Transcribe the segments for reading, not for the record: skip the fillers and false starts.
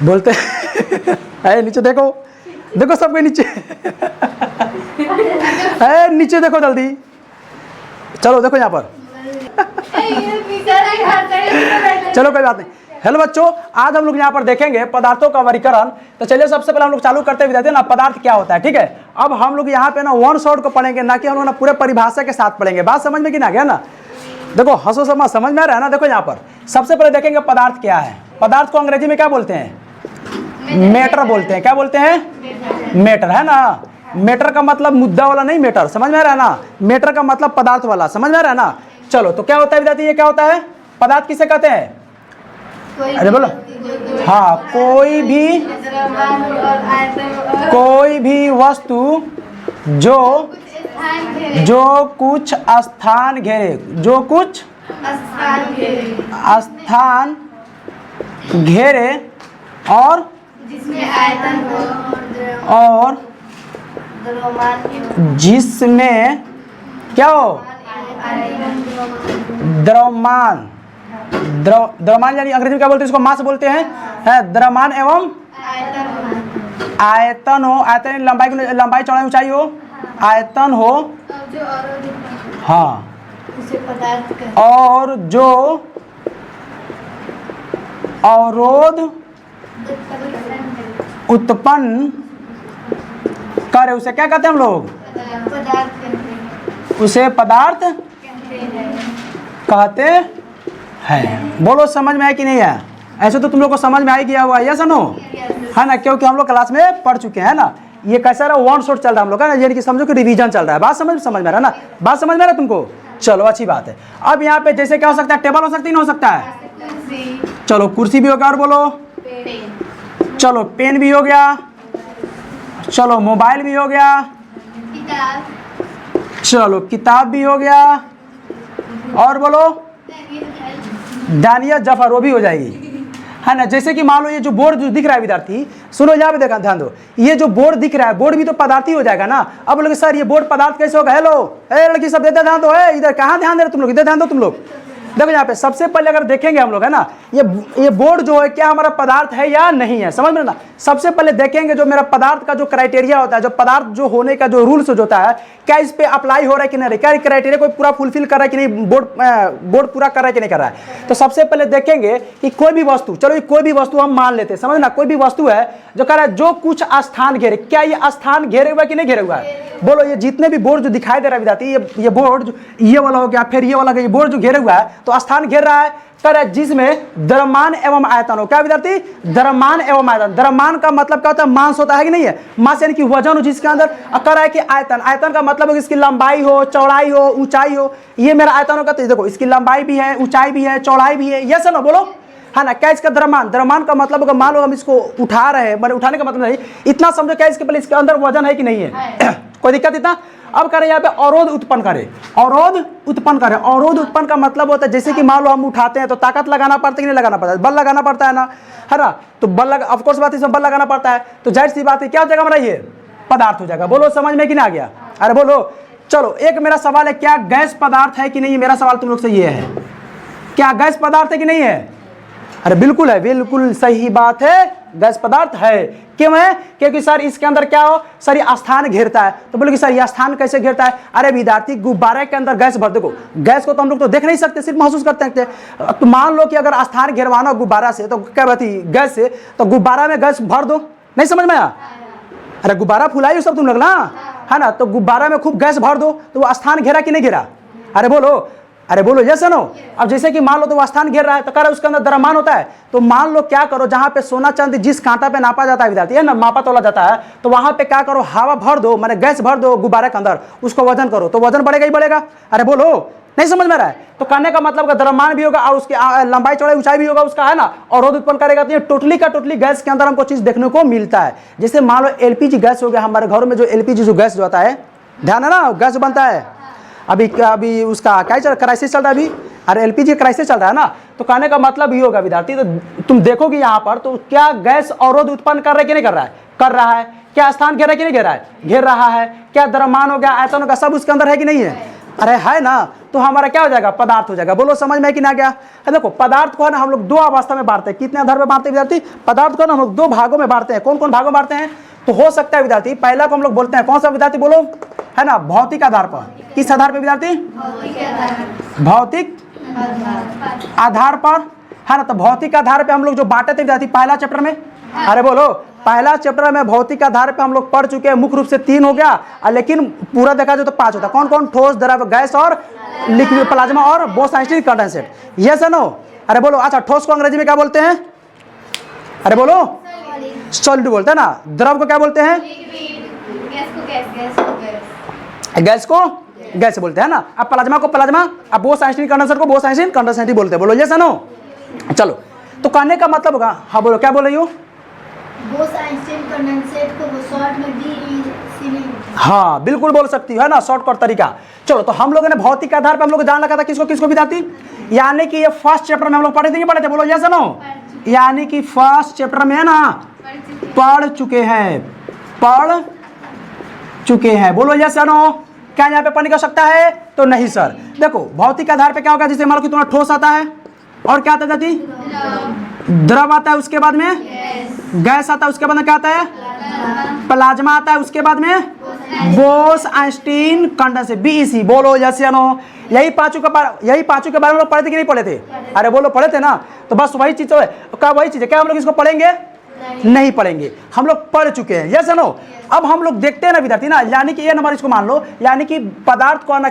बोलते है नीचे देखो, देखो सबके नीचे है, नीचे देखो जल्दी, चलो देखो यहाँ पर चलो कोई बात नहीं। हेलो बच्चों, आज हम लोग यहाँ पर देखेंगे पदार्थों का वर्गीकरण। तो चलिए सबसे पहले हम लोग चालू करते हुए ना पदार्थ क्या होता है, ठीक है। अब हम लोग यहाँ पे ना वन शॉट को पढ़ेंगे, ना कि हम लोग ना पूरे परिभाषा के साथ पढ़ेंगे। बात समझ में कि ना गया ना? देखो हंसो समझ में आ रहा है ना? देखो यहाँ पर सबसे पहले देखेंगे पदार्थ क्या है। पदार्थ को अंग्रेजी में क्या बोलते हैं? मैटर बोलते हैं। क्या बोलते हैं? मैटर, है ना। मैटर का मतलब मुद्दा वाला नहीं, मैटर, समझ में आ रहा है ना? मैटर का मतलब पदार्थ वाला, समझ में आ रहा है ना? चलो तो क्या होता है विद्यार्थी, ये क्या होता है? पदार्थ किसे कहते हैं? अरे बोलो। हाँ, कोई भी वस्तु जो कुछ स्थान घेरे, जो कुछ स्थान घेरे और जिसमें आयतन हो और जिसमें क्या हो? द्रव्यमान। द्रव्यमान यानी अंग्रेजी में क्या बोलते हैं इसको? मास बोलते हैं, है। द्रव्यमान एवं आयतन हो। आयतन लंबाई चौड़ाई ऊंचाई हो, आयतन हो, हाँ। और जो अवरोध उत्पन्न करे उसे क्या कहते हैं हम लोग? उसे पदार्थ कहते हैं। बोलो समझ में आया कि नहीं है? ऐसे तो तुम लोग को समझ में आ गया हुआ, यस नो, है ना? क्योंकि हम लोग क्लास में पढ़ चुके हैं ना। ये कैसा रहा, वन शॉट चल रहा है हम लोग का ना, यानी कि समझो कि रिवीजन चल रहा है। बात समझ में आ रहा है ना? बात समझ में आ रहा है तुमको? चलो अच्छी बात है। अब यहाँ पे जैसे क्या हो सकता है? टेबल हो सकती है, नहीं हो सकता है? चलो कुर्सी भी हो गया, और बोलो। चलो पेन भी हो गया, चलो मोबाइल भी हो गया, चलो किताब भी हो गया, और बोलो दानिया जफर, वो भी हो जाएगी, है ना। जैसे कि मान लो ये जो बोर्ड जो दिख रहा है विद्यार्थी, सुनो यहाँ पे देखा, ध्यान दो, ये जो बोर्ड दिख रहा है, बोर्ड भी तो पदार्थ ही हो जाएगा ना। अब बोलोगे सर ये बोर्ड पदार्थ कैसे होगा? हेलो लड़की सब देते ध्यान दो, है इधर, कहाँ ध्यान दे रहे तुम लोग? इधर ध्यान दो तुम लोग। देखो यहाँ पे सबसे पहले अगर देखेंगे हम लोग, है ना, ये बोर्ड जो है क्या हमारा पदार्थ है या नहीं है, समझ में ना? सबसे पहले देखेंगे जो मेरा पदार्थ का जो क्राइटेरिया होता है, जो पदार्थ जो होने का जो रूल्स होता है, क्या इस पे अप्लाई हो रहा है कि नहीं, क्या क्राइटेरिया कोई पूरा फुलफिल कर रहा है कि नहीं, बोर्ड पूरा कर रहा है कि नहीं कर रहा है। तो सबसे पहले देखेंगे कि कोई भी वस्तु, चलो ये कोई भी वस्तु हम मान लेते हैं, समझ ना, कोई भी वस्तु है जो कह रहा है जो कुछ स्थान घेरे, क्या ये स्थान घेरे हुआ है कि नहीं घेरे हुआ है? बोलो ये जितने भी बोर्ड जो दिखाई दे रहा है विद्यार्थी, ये बोर्ड ये वाला हो गया, फिर ये वाला, ये बोर्ड जो घेरे हुआ है तो स्थान घेर रहा है, कर है जिसमें द्रव्यमान एवं आयतन हो। क्या विद्यार्थी? द्रव्यमान एवं आयतन। द्रव्यमान का मतलब क्या होता है? मास होता है कि नहीं है? मास यानी कि वजन हो जिसके अंदर। कर है कि आयतन, आयतन का मतलब है इसकी लंबाई हो, चौड़ाई हो, ऊंचाई हो। ये मेरा आयतन होगा, तो देखो इसकी लंबाई भी है, ऊंचाई भी है, चौड़ाई भी है, यस ना? बोलो, है ना। क्या इसका द्रव्यमान? द्रव्यमान का मतलब होगा, मान लो हम इसको उठा रहे हैं, मैंने उठाने का मतलब नहीं, इतना समझो क्या इसके पहले इसके अंदर वजन है कि नहीं है? कोई दिक्कत इतना? अब करें यहाँ पे अवरोध उत्पन्न करे, अवरोध उत्पन्न करे। अवरोध उत्पन्न का मतलब होता है जैसे कि मान लो हम उठाते हैं तो ताकत लगाना पड़ता है कि नहीं लगाना पड़ता है? बल लगाना पड़ता है ना, है ना? तो बल ऑफ कोर्स बात है, इसमें बल लगाना पड़ता है, तो जाहिर सी बात है क्या हो जाएगा हमारा? ये पदार्थ हो जाएगा। बोलो समझ में कि नहीं आ गया? अरे बोलो। चलो एक मेरा सवाल है, क्या गैस पदार्थ है कि नहीं? मेरा सवाल तुम लोग से ये है, क्या गैस पदार्थ है कि नहीं है? अरे बिल्कुल है, बिल्कुल सही बात है, गैस पदार्थ है। क्यों है? क्योंकि सर इसके अंदर क्या हो, सर ये स्थान घेरता है। तो बोले कि सर ये स्थान कैसे घेरता है? अरे विद्यार्थी गुब्बारे के अंदर गैस भर, देखो गैस को तो हम लोग तो देख नहीं सकते, सिर्फ महसूस करते हैं। तो मान लो कि अगर स्थान घेरवाना गुब्बारा से, तो क्या बात है गैस से, तो गुब्बारा में गैस भर दो, नहीं समझ में आया? अरे गुब्बारा फुलाई सब तुम लोग ना, है ना? तो गुब्बारा में खूब गैस भर दो, तो वो स्थान घेरा कि नहीं घेरा? अरे बोलो, अरे बोलो यस नो। अब जैसे कि मान लो तो वो स्थान घेर रहा है, तो कह रहा है उसके अंदर द्रव्यमान होता है। तो मान लो क्या करो, जहां पे सोना चांदी जिस कांटा पे नापा जाता है विद्यार्थी, है ना, मापा तोला जाता है, तो वहां पे क्या करो, हवा भर दो, माने गैस भर दो गुब्बारे के अंदर, उसको वजन करो, तो वजन बढ़ेगा ही बढ़ेगा। अरे बोलो, नहीं समझ में आ रहा है? तो कहने का मतलब द्रव्यमान भी होगा और उसकी लंबाई चौड़ाई ऊंचाई भी होगा उसका, है ना, और अवरोध उत्पन्न करेगा। तो ये टोटली का टोटली गैस के अंदर हमको चीज देखने को मिलता है। जैसे मान लो एलपीजी गैस हो गया, हमारे घरों में जो एलपीजी जो गैस जो आता है, ध्यान है ना, गैस बनता है, अभी उसका क्या क्राइसिस चल रहा है अभी, अरे एलपीजी क्राइसिस चल रहा है ना। तो कहने का मतलब ये होगा विद्यार्थी, तो तुम देखोगे यहाँ पर, तो क्या गैस अवरोध उत्पन्न कर रहा है कि नहीं कर रहा है? कर रहा है। क्या स्थान घेरा कि नहीं घेरा है? घेर रहा है। क्या द्रव्यमान हो गया, आयतन हो गया, सब उसके अंदर है कि नहीं है? अरे है ना, तो हमारा क्या हो जाएगा, पदार्थ हो जाएगा। बोलो समझ में कि ना गया। देखो पदार्थ को है ना हम लोग दो अवस्था में बांटते हैं। कितने आधार पर बांटते हैं विद्यार्थी, पदार्थ को ना हम लोग दो भागों में बांटते हैं। कौन कौन भागों में बांटते हैं, तो हो सकता है विद्यार्थी पहला को हम लोग बोलते हैं कौन सा विद्यार्थी, बोलो, है ना, भौतिक आधार पर। किस आधार पर विद्यार्थी, भौतिक आधार पर, है ना। तो भौतिक आधार पे हम लोग जो बांटे थे विद्यार्थी पहला चैप्टर में, अरे बोलो, पहला चैप्टर में भौतिक आधार पे हम लोग पढ़ चुके हैं। मुख्य रूप से 3 हो गया, लेकिन पूरा देखा जाए तो 5 होता है। कौन कौन, ठोस, द्रव, गैस और लिक्विड, प्लाज्मा और बोस-आइंस्टीन कंडेंसेट। यस नो, अरे बोलो। अच्छा, ठोस को अंग्रेजी में क्या बोलते हैं, अरे बोलो, सॉलिड बोलते हैं ना। द्रव को क्या बोलते हैं, गैस को गैस बोलते हैं ना। अब प्लाज्मा को प्लाज्मा, अब बोस-आइंस्टीन कंडेंसेट को बोस-आइंस्टीन कंडेंसेट ही बोलते हैं। बोलो यस नो। चलो, तो कहने का मतलब होगा, हाँ बोलो, क्या बोल रही हो, बोस-आइंस्टीन कंडेंसेट को शॉर्ट में BECV। हाँ बिल्कुल बोल सकती है ना, शॉर्टकट तरीका। चलो, तो हम लोगों ने भौतिक आधार पर हम लोग जान लगा था किसको किसको विद्यार्थी, यानी कि ये फर्स्ट चैप्टर में हम लोग पढ़े थे, पढ़े थे, बोलो यस नो। यानी कि फर्स्ट चैप्टर में ना पढ़ चुके हैं, बोलो यस नो। क्या यहाँ पे पढ़ने की आवश्यकता है, तो नहीं सर। देखो भौतिक आधार पे क्या होगा, जैसे मान लो कि तुम्हारा ठोस आता है, और क्या आता है, द्रव आता है, उसके बाद में गैस आता है, उसके बाद में क्या आता है, प्लाज्मा आता है, उसके बाद में बोस-आइंस्टीन कंडेंसेट, BEC। बोलो यस या नो। यही पांचों के बारे में लोग पढ़े थे कि नहीं पढ़े थे, अरे बोलो पढ़े थे ना। तो बस वही चीज है, क्या वही चीज है, क्या हम लोग इसको पढ़ेंगे, नहीं पढ़ेंगे, हम लोग पढ़ चुके हैं। Yes no. अब हम लोग देखते हैं ना विद्यार्थी ना, यानी कि ये नंबर इसको मान लो, यानी कि पदार्थ को ना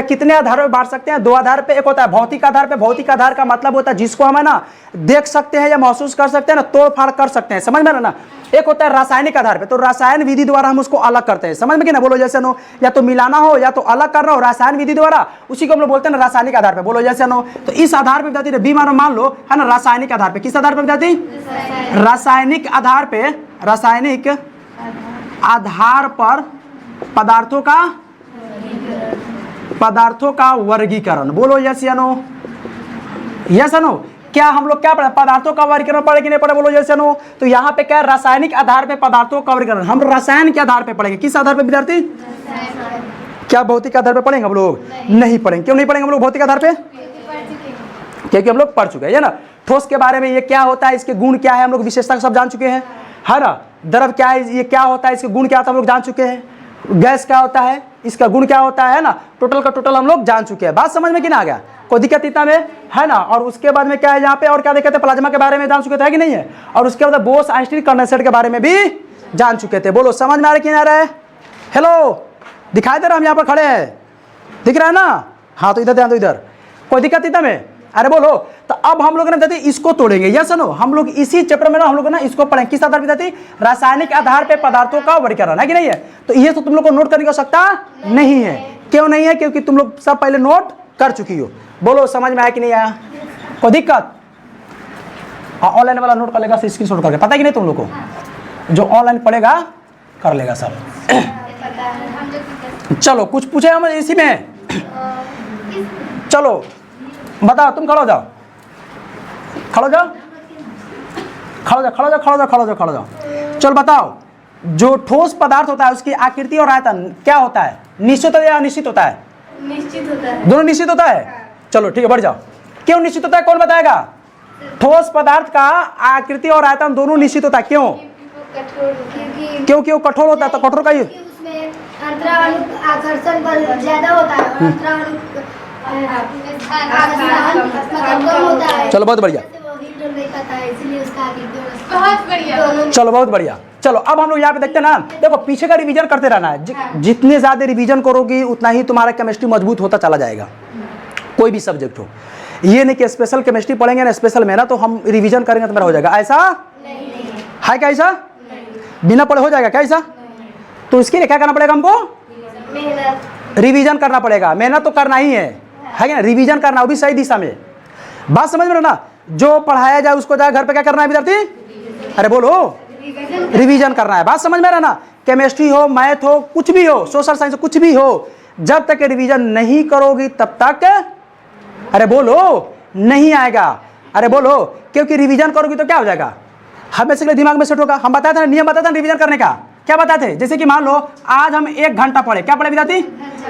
कितने आधार पर बांट सकते हैं, 2 आधार पे। एक होता है भौतिक आधार पे, भौतिक आधार का मतलब होता है जिसको हम है ना देख सकते हैं या महसूस कर सकते हैं ना, तोड़ फाड़ कर सकते हैं, समझ में ना। एक होता है रासायनिक आधार पे, तो रसायन विधि द्वारा हम उसको अलग करते हैं, समझ में कि ना। बोलो जैसे नो, या तो मिलाना हो या तो अलग करना हो, रसायन विधि द्वारा, उसी को हम लोग बोलते हैं ना रासायनिक आधार पे। बोलो जैसे नो। तो इस आधार पे विद्यार्थी बी मान लो, है ना, रासायनिक आधार पे। किस आधार पे विद्यार्थी, रासायनिक आधार पे, रासायनिक आधार पर पदार्थों का वर्गीकरण। बोलो यस या नो, यस नो। क्या हम लोग क्या पढ़े, पदार्थों का वर्गीकरण पढ़े कि नहीं पढ़े, बोलो यस या नो। तो यहाँ पे क्या, रासायनिक आधार पे पदार्थों का वर्गीकरण हम रसायन के आधार पे पढ़ेंगे। किस आधार पे विद्यार्थी, क्या भौतिक आधार पे पढ़ेंगे हम लोग, नहीं पढ़ेंगे। क्यों नहीं पढ़ेंगे हम लोग भौतिक आधार पे, क्योंकि हम लोग पढ़ चुके हैं ना। ठोस के बारे में ये क्या होता है, इसके गुण क्या है, हम लोग विशेषता सब जान चुके हैं, है ना। द्रव क्या है, ये क्या होता है, इसके गुण क्या होता है हम लोग जान चुके हैं। गैस क्या होता है, इसका गुण क्या होता है ना, टोटल का टोटल हम लोग जान चुके हैं। बात समझ में कि ना आ गया, कोई दिक्कत इतना में, है ना। और उसके बाद में क्या है यहाँ पे, और क्या देखते थे, प्लाज्मा के बारे में जान चुके थे कि नहीं है। और उसके बाद बोस-आइंस्टीन कंडेंसेट के बारे में भी जान चुके थे। बोलो समझ में आ रहा है कि नहीं आ रहा है। हेलो, दिखाई दे रहा, हम यहाँ पर खड़े हैं, दिख रहा है ना। हाँ तो इधर ध्यान दो, इधर कोई दिक्कत इतना में, अरे बोलो। तो अब हम लोग ना इसको तोड़ेंगे, यस नो। हम लोग इसी चैप्टर में ना हम लोग ना इसको पढ़ेंगे। किस आधार पर, रासायनिक आधार पे पदार्थों का वर्गीकरण, है कि नहीं है। तो ये तो तुम लोग को नोट करने की आवश्यकता नहीं है। क्यों नहीं है, क्योंकि तुम लोग सब पहले नोट कर चुकी हो। बोलो समझ में आया कि नहीं आया, कोई दिक्कत। ऑनलाइन वाला नोट कर लेगा, स्क्रीनशॉट करके, पता है कि नहीं तुम लोग को, जो ऑनलाइन पढ़ेगा कर लेगा सब। चलो कुछ पूछे हम इसी में, चलो बताओ, तुम खड़ो जाओ, खड़ो जाओ, खड़ो जाओ, खड़ो जाओ, खड़ो जाओ, खड़ो जाओ, खड़ो जाओ। चलो बताओ, जो ठोस पदार्थ होता है उसकी आकृति और आयतन क्या होता है, निश्चित या अनिश्चित होता है, निश्चित होता है, दोनों निश्चित होता है। चलो ठीक है, बढ़ जाओ। क्यों निश्चित होता है, कौन बताएगा। ठोस पदार्थ का आकृति और आयतन दोनों निश्चित होता है, क्यों, क्योंकि वो कठोर होता है। तो कठोर का ही उसमें अंतराणु आकर्षण बल ज्यादा होता है, और अंतराणु कम होता है। चलो बहुत बढ़िया, बहुत बढ़िया, चलो बहुत बढ़िया। चलो अब हम लोग यहाँ पे देखते हैं ना, देखो पीछे का रिवीजन करते रहना है। जितने ज्यादा रिवीजन करोगी उतना ही तुम्हारा केमिस्ट्री मजबूत होता चला जाएगा, कोई भी सब्जेक्ट हो। ये नहीं कि स्पेशल केमिस्ट्री पढ़ेंगे ना स्पेशल में ना तो हम रिवीजन करेंगे तो मेरा हो जाएगा, ऐसा है क्या, ऐसा बिना पढ़े हो जाएगा क्या ऐसा। तो इसके लिए क्या करना पड़ेगा हमको, रिवीजन करना पड़ेगा। मेहनत तो करना ही है क्या, रिवीजन करना, वो भी सही दिशा में। बात समझ में ना, जो पढ़ाया जाए उसको जाए घर पे क्या करना है विद्यार्थी, अरे बोलो रिवीजन करना है। बात समझ में ना, केमिस्ट्री हो, मैथ हो, कुछ भी हो, सोशल साइंस हो, कुछ भी हो, जब तक रिवीजन नहीं करोगी तब तक, अरे बोलो, नहीं आएगा। अरे बोलो, क्योंकि रिवीजन करोगी तो क्या हो जाएगा, हमेशा के लिए दिमाग में सेट होगा। हम बताया था, नियम बताया था रिवीजन करने का, क्या बताते थे? जैसे कि मान लो आज हम 1 घंटा पढ़े, क्या पढ़े विद्यार्थी?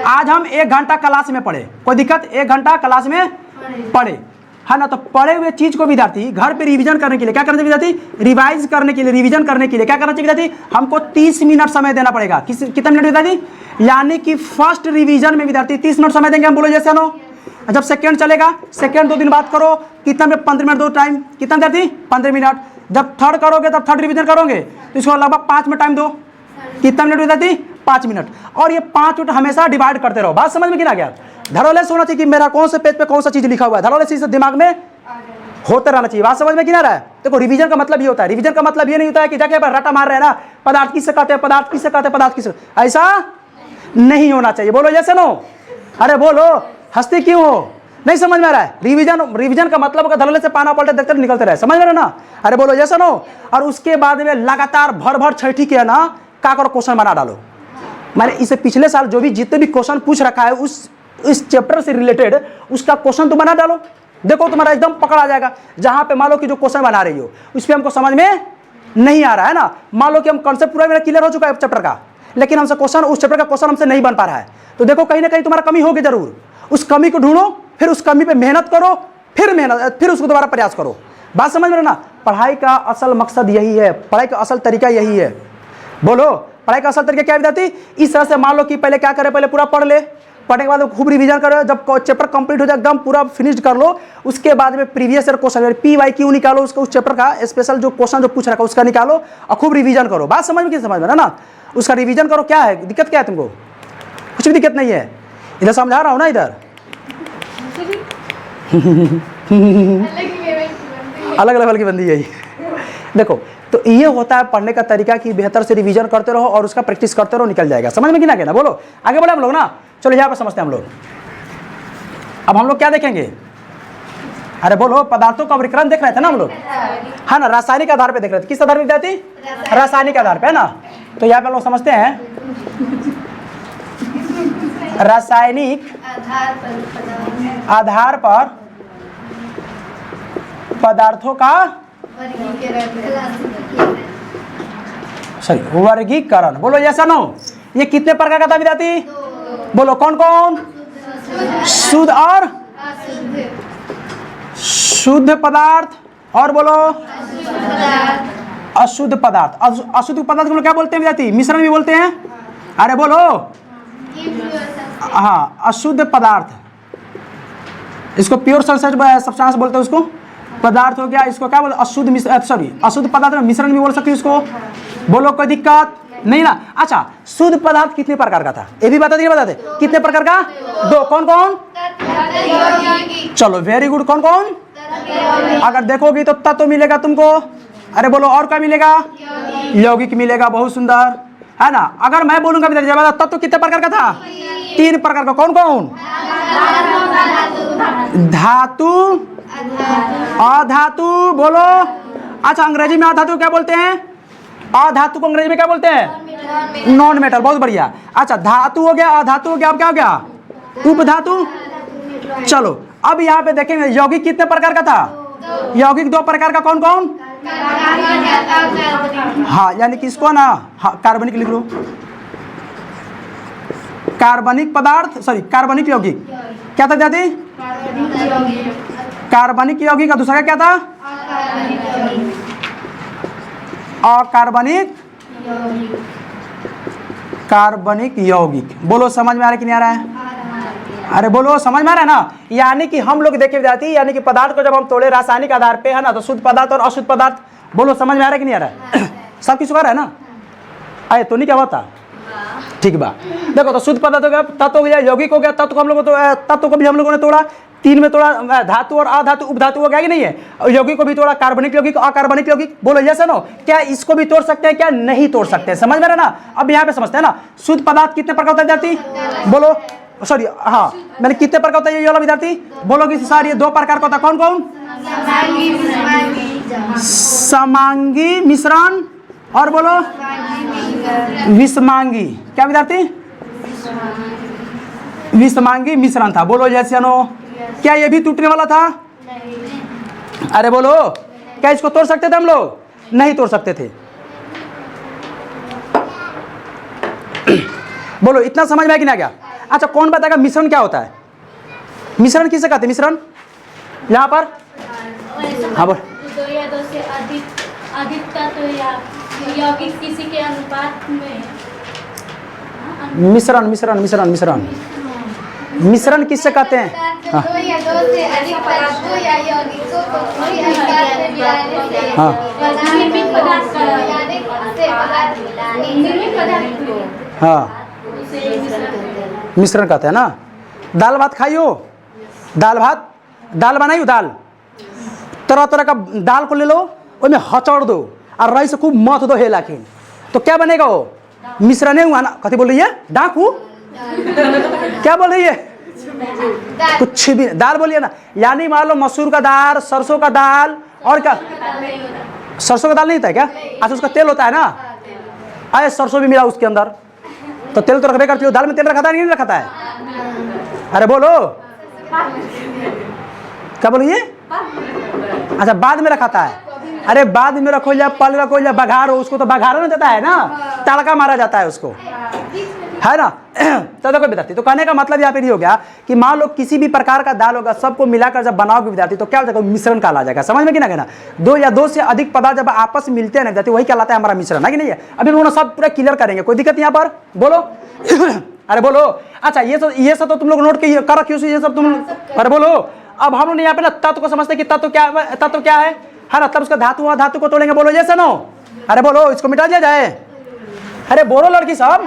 आज हम 1 घंटा क्लास में पढ़े, कोई दिक्कत? 1 घंटा क्लास में पढ़े, है ना। तो पढ़े हुए चीज को विद्यार्थी घर पे रिवीजन करने के लिए क्या करना चाहिए विद्यार्थी? रिवाइज करने के लिए, रिवीजन करने के लिए क्या करना चाहिए विद्यार्थी? हमको 30 मिनट समय देना पड़ेगा। कितना मिनट विद्यार्थी? यानी कि फर्स्ट रिवीजन में विद्यार्थी 30 मिनट समय देंगे हम, बोलो जैसे नो। जब सेकंड चलेगा, सेकंड 2 दिन बाद करो, कितना मिनट? 15 मिनट दो टाइम, कितना विद्यार्थी? 15 मिनट। जब थर्ड करोगे तब थर्ड रिवीजन करोगे तो इसको लगभग 5 मिनट टाइम दो, कितना मिनट विद्यार्थी? 5 मिनट। और ये 5 मिनट हमेशा डिवाइड करते रहो। बात समझ में कि ना गया? धड़ल्ले से होना चाहिए कि मेरा कौन से पेज पे कौन सा चीज लिखा हुआ है, धड़ल्ले से दिमाग में होता रहना चाहिए। बात समझ में कि ना रहा है? देखो रिवीजन का मतलब ये होता है, रिवीजन का मतलब ये नहीं होता है कि जाके रटा मार रहे हैं ना, पदार्थ किससे कहते हैं, पदार्थ किससे कहते हैं, पदार्थ किससे, ऐसा नहीं होना चाहिए। बोलो जैसे नो, अरे बोलो, हंसती क्यों हो? नहीं समझ में आ रहा है? रिवीजन का मतलब अगर धड़ल्ले से पाना पलटे देखते निकलते रहे, समझ में रहे ना? अरे बोलो जैसे नो। और उसके बाद में लगातार भर छठी के ना क्या करो, क्वेश्चन बना डालो। मैंने इसे पिछले साल जो भी जितने भी क्वेश्चन पूछ रखा है उस चैप्टर से रिलेटेड उसका क्वेश्चन तो बना डालो, देखो तुम्हारा एकदम पकड़ आ जाएगा। जहां पे मान लो कि जो क्वेश्चन बना रही हो उस पर हमको समझ में नहीं आ रहा है ना, मान लो कि हम कॉन्सेप्ट पूरा मेरा क्लियर हो चुका है चैप्टर का, लेकिन हमसे क्वेश्चन उस चैप्टर का क्वेश्चन हमसे नहीं बन पा रहा है, तो देखो कहीं ना कहीं तुम्हारा कमी होगी जरूर। उस कमी को ढूंढो, फिर उस कमी पे मेहनत करो, फिर उसको दोबारा प्रयास करो। बात समझ में ना? पढ़ाई का असल मकसद यही है, पढ़ाई का असल तरीका यही है। बोलो पढ़ाई का असल तरीका क्या विद्यार्थी? इस तरह से मान लो कि पहले क्या करे, पहले पूरा पढ़ ले, पढ़ने के बाद खूब रिवीजन करो, जब चैप्टर कंप्लीट हो जाए एकदम पूरा फिनिश कर लो, उसके बाद में प्रीवियस ईयर क्वेश्चन PYQ निकालो, उसका उस चैप्टर का स्पेशल जो क्वेश्चन जो पूछ रखा है उसका निकालो और खूब रिवीजन करो। बात समझ में कि समझ में ना? उसका रिवीजन करो। क्या है दिक्कत, क्या है तुमको? कुछ भी दिक्कत नहीं है, इधर समझा रहा हूँ ना, इधर अलग लेवल की बंदी यही। देखो तो ये होता है पढ़ने का तरीका कि बेहतर से रिवीजन करते रहो और उसका प्रैक्टिस करते रहो, निकल जाएगा। समझ में कि ना कहना? बोलो आगे बढ़े हम लोग ना। चलो यहाँ पर समझते हैं हम लोग। अब हम लोग क्या देखेंगे? अरे बोलो, पदार्थों का विक्रम देख रहे थे ना हम लोग, है ना? रासायनिक आधार पे देख रहे थे। किस आधार पे विद्यार्थी? रासायनिक आधार पे, है ना? तो यहाँ पे लोग समझते हैं रासायनिक आधार पर पदार्थों का वर्गीकरण। बोलो जैसा नो। ये कितने प्रकार का था विद्यार्थी? बोलो कौन कौन? शुद्ध और शुद्ध पदार्थ, और बोलो अशुद्ध पदार्थ। अशुद्ध पदार्थ को क्या बोलते हैं विद्यार्थी? मिश्रण भी बोलते हैं। अरे बोलो, हाँ अशुद्ध पदार्थ, इसको प्योर सब्सटेंस बोलते हैं, उसको पदार्थ हो गया। इसको क्या बोलते? अशुद्ध पदार्थ में मिश्रण भी बोल सकते हो इसको। बोलो कोई दिक्कत नहीं ना? अच्छा, शुद्ध पदार्थ कितने प्रकार का था ये भी बता दीजिए, बताते कितने प्रकार का? 2। कौन कौन? चलो वेरी गुड। कौन कौन? अगर देखोगी तो तत्व मिलेगा तुमको। अरे बोलो और क्या मिलेगा? यौगिक मिलेगा। बहुत सुंदर, है ना? अगर मैं बोलूंगा तत्व कितने प्रकार का था? 3 प्रकार का। कौन कौन? धातु, अधातु। बोलो। अच्छा, अंग्रेजी में अधातु क्या बोलते हैं? अधातु को अंग्रेजी में क्या बोलते हैं? Non metal. बहुत बढ़िया। अच्छा, धातु हो गया, अधातु हो गया, अब क्या हो गया? उपधातु। चलो अब यहाँ पे देखेंगे यौगिक कितने प्रकार का था? यौगिक 2 प्रकार का। कौन कौन? हाँ, यानी कि इसको ना, हाँ, कार्बनिक लिख लो। कार्बनिक पदार्थ, सॉरी कार्बनिक यौगिक क्या था दादी? कार्बनिक यौगिक का दूसरा क्या था? अकार्बनिक कार्बनिक यौगिक। बोलो समझ में आ रहा है कि नहीं आ रहा है? अरे बोलो समझ में आ रहा है ना? यानी कि हम लोग देखे विद्यार्थी, यानी कि पदार्थ को जब हम तोड़े रासायनिक आधार पे, है ना, तो शुद्ध पदार्थ और अशुद्ध पदार्थ। बोलो समझ में आ रहा है कि नहीं आ रहा है? सब किस है ना? आए तो नहीं क्या बता? ठीक बा। देखो तो शुद्ध पदार्थ हो गया, तत्व हो गया, यौगिक हो गया, तत्व को हम लोग तत्व को भी हम लोगों ने तोड़ा 3 में तोड़ा। धातु और अधातु उपधातु हो गया कि नहीं है? और यौगिक को भी तोड़ा, कार्बनिक यौगिक, अकार्बनिक यौगिक। बोलो यस नो? क्या इसको भी तोड़ सकते हैं, क्या नहीं तोड़ सकते हैं? समझ में रहा ना? अब यहाँ पे समझते हैं ना, शुद्ध पदार्थ कितने प्रकार होता है विद्यार्थी? बोलो, सॉरी, हाँ मैंने कितने प्रकार होता है ये वाला विद्यार्थी? बोलोगे सर ये 2 प्रकार का होता है। कौन कौन? समांगी मिश्रण और बोलो विषमांगी। क्या विद्यार्थी? विषमांगी मिश्रण था। बोलो जैसे नो। क्या ये भी टूटने वाला था? अरे बोलो, क्या इसको तोड़ सकते थे हम लोग? नहीं तोड़ सकते थे। बोलो इतना समझ में आया कि नहीं गया? अच्छा कौन बताएगा मिश्रण क्या होता है? मिश्रण किसे कहते हैं? मिश्रण यहाँ पर हाँ बोल। दो या दो से अधिक तत्व या यौगिक किसी के अनुपात में मिश्रण मिश्रण मिश्रण मिश्रण मिश्रण किससे कहते हैं? हाँ दो या दो से अधिक पदार्थों या यौगिकों को कोई आकार में मिलाने से हाँ निर्मित पदार्थ से पदार्थ मिलाने निर्मित पदार्थ को हाँ उसे मिश्रण कहते हैं। मिश्रण कहते हैं ना। दाल भात खाइयो, दाल भात, दाल बनाइयो, दाल तरह तरह का दाल को ले लो, उसमें हचड़ दो और रई से खूब मथ दो हे लाखिन, तो क्या बनेगा वो? मिश्रण हुआ ना। कथी बोल रही है? डाकू क्या बोल रही है? कुछ भी दाल बोलिए ना। यानी मान लो मसूर का दाल, सरसों का दाल और क्या? सरसों का दाल नहीं होता है क्या? अच्छा उसका तेल होता है ना। आए सरसों भी मिला उसके अंदर, तो तेल तो रखबे करती हो। दाल में तेल रखा था नहीं रखा है? अरे बोलो क्या बोलिए? अच्छा बाद में रखा था। अरे बाद में रखो या पल रखो या बघारो, उसको तो बघारा ना जाता है ना, तड़का मारा जाता है उसको, है ना। तो देखो विद्यार्थी, तो कहने का मतलब यहाँ पे ये हो गया कि मान लो किसी भी प्रकार का दाल होगा, सबको मिलाकर जब बनाओगे विद्यार्थी तो क्या हो जाएगा? मिश्रण कहला जाएगा। समझ में कि ना कहना? दो या दो से अधिक पदार्थ जब आपस में मिलते हैं ना विद्यार्थी, वही कहलाता है हमारा मिश्रण, है कि नहीं है? अभी हम लोग सब पूरा क्लियर करेंगे, कोई दिक्कत यहाँ पर? बोलो अरे बोलो। अच्छा ये सब तो तुम लोग नोट कर रखियो, ये सब तुम। अरे बोलो। अब हम लोग यहाँ पे ना तत्व को समझते कि तत्व क्या है ना, तब उसका धातु हुआ, धातु को तोड़ेंगे। बोलो ये सुनो। अरे बोलो इसको मिटा दिया जाए। अरे बोलो लड़की साहब।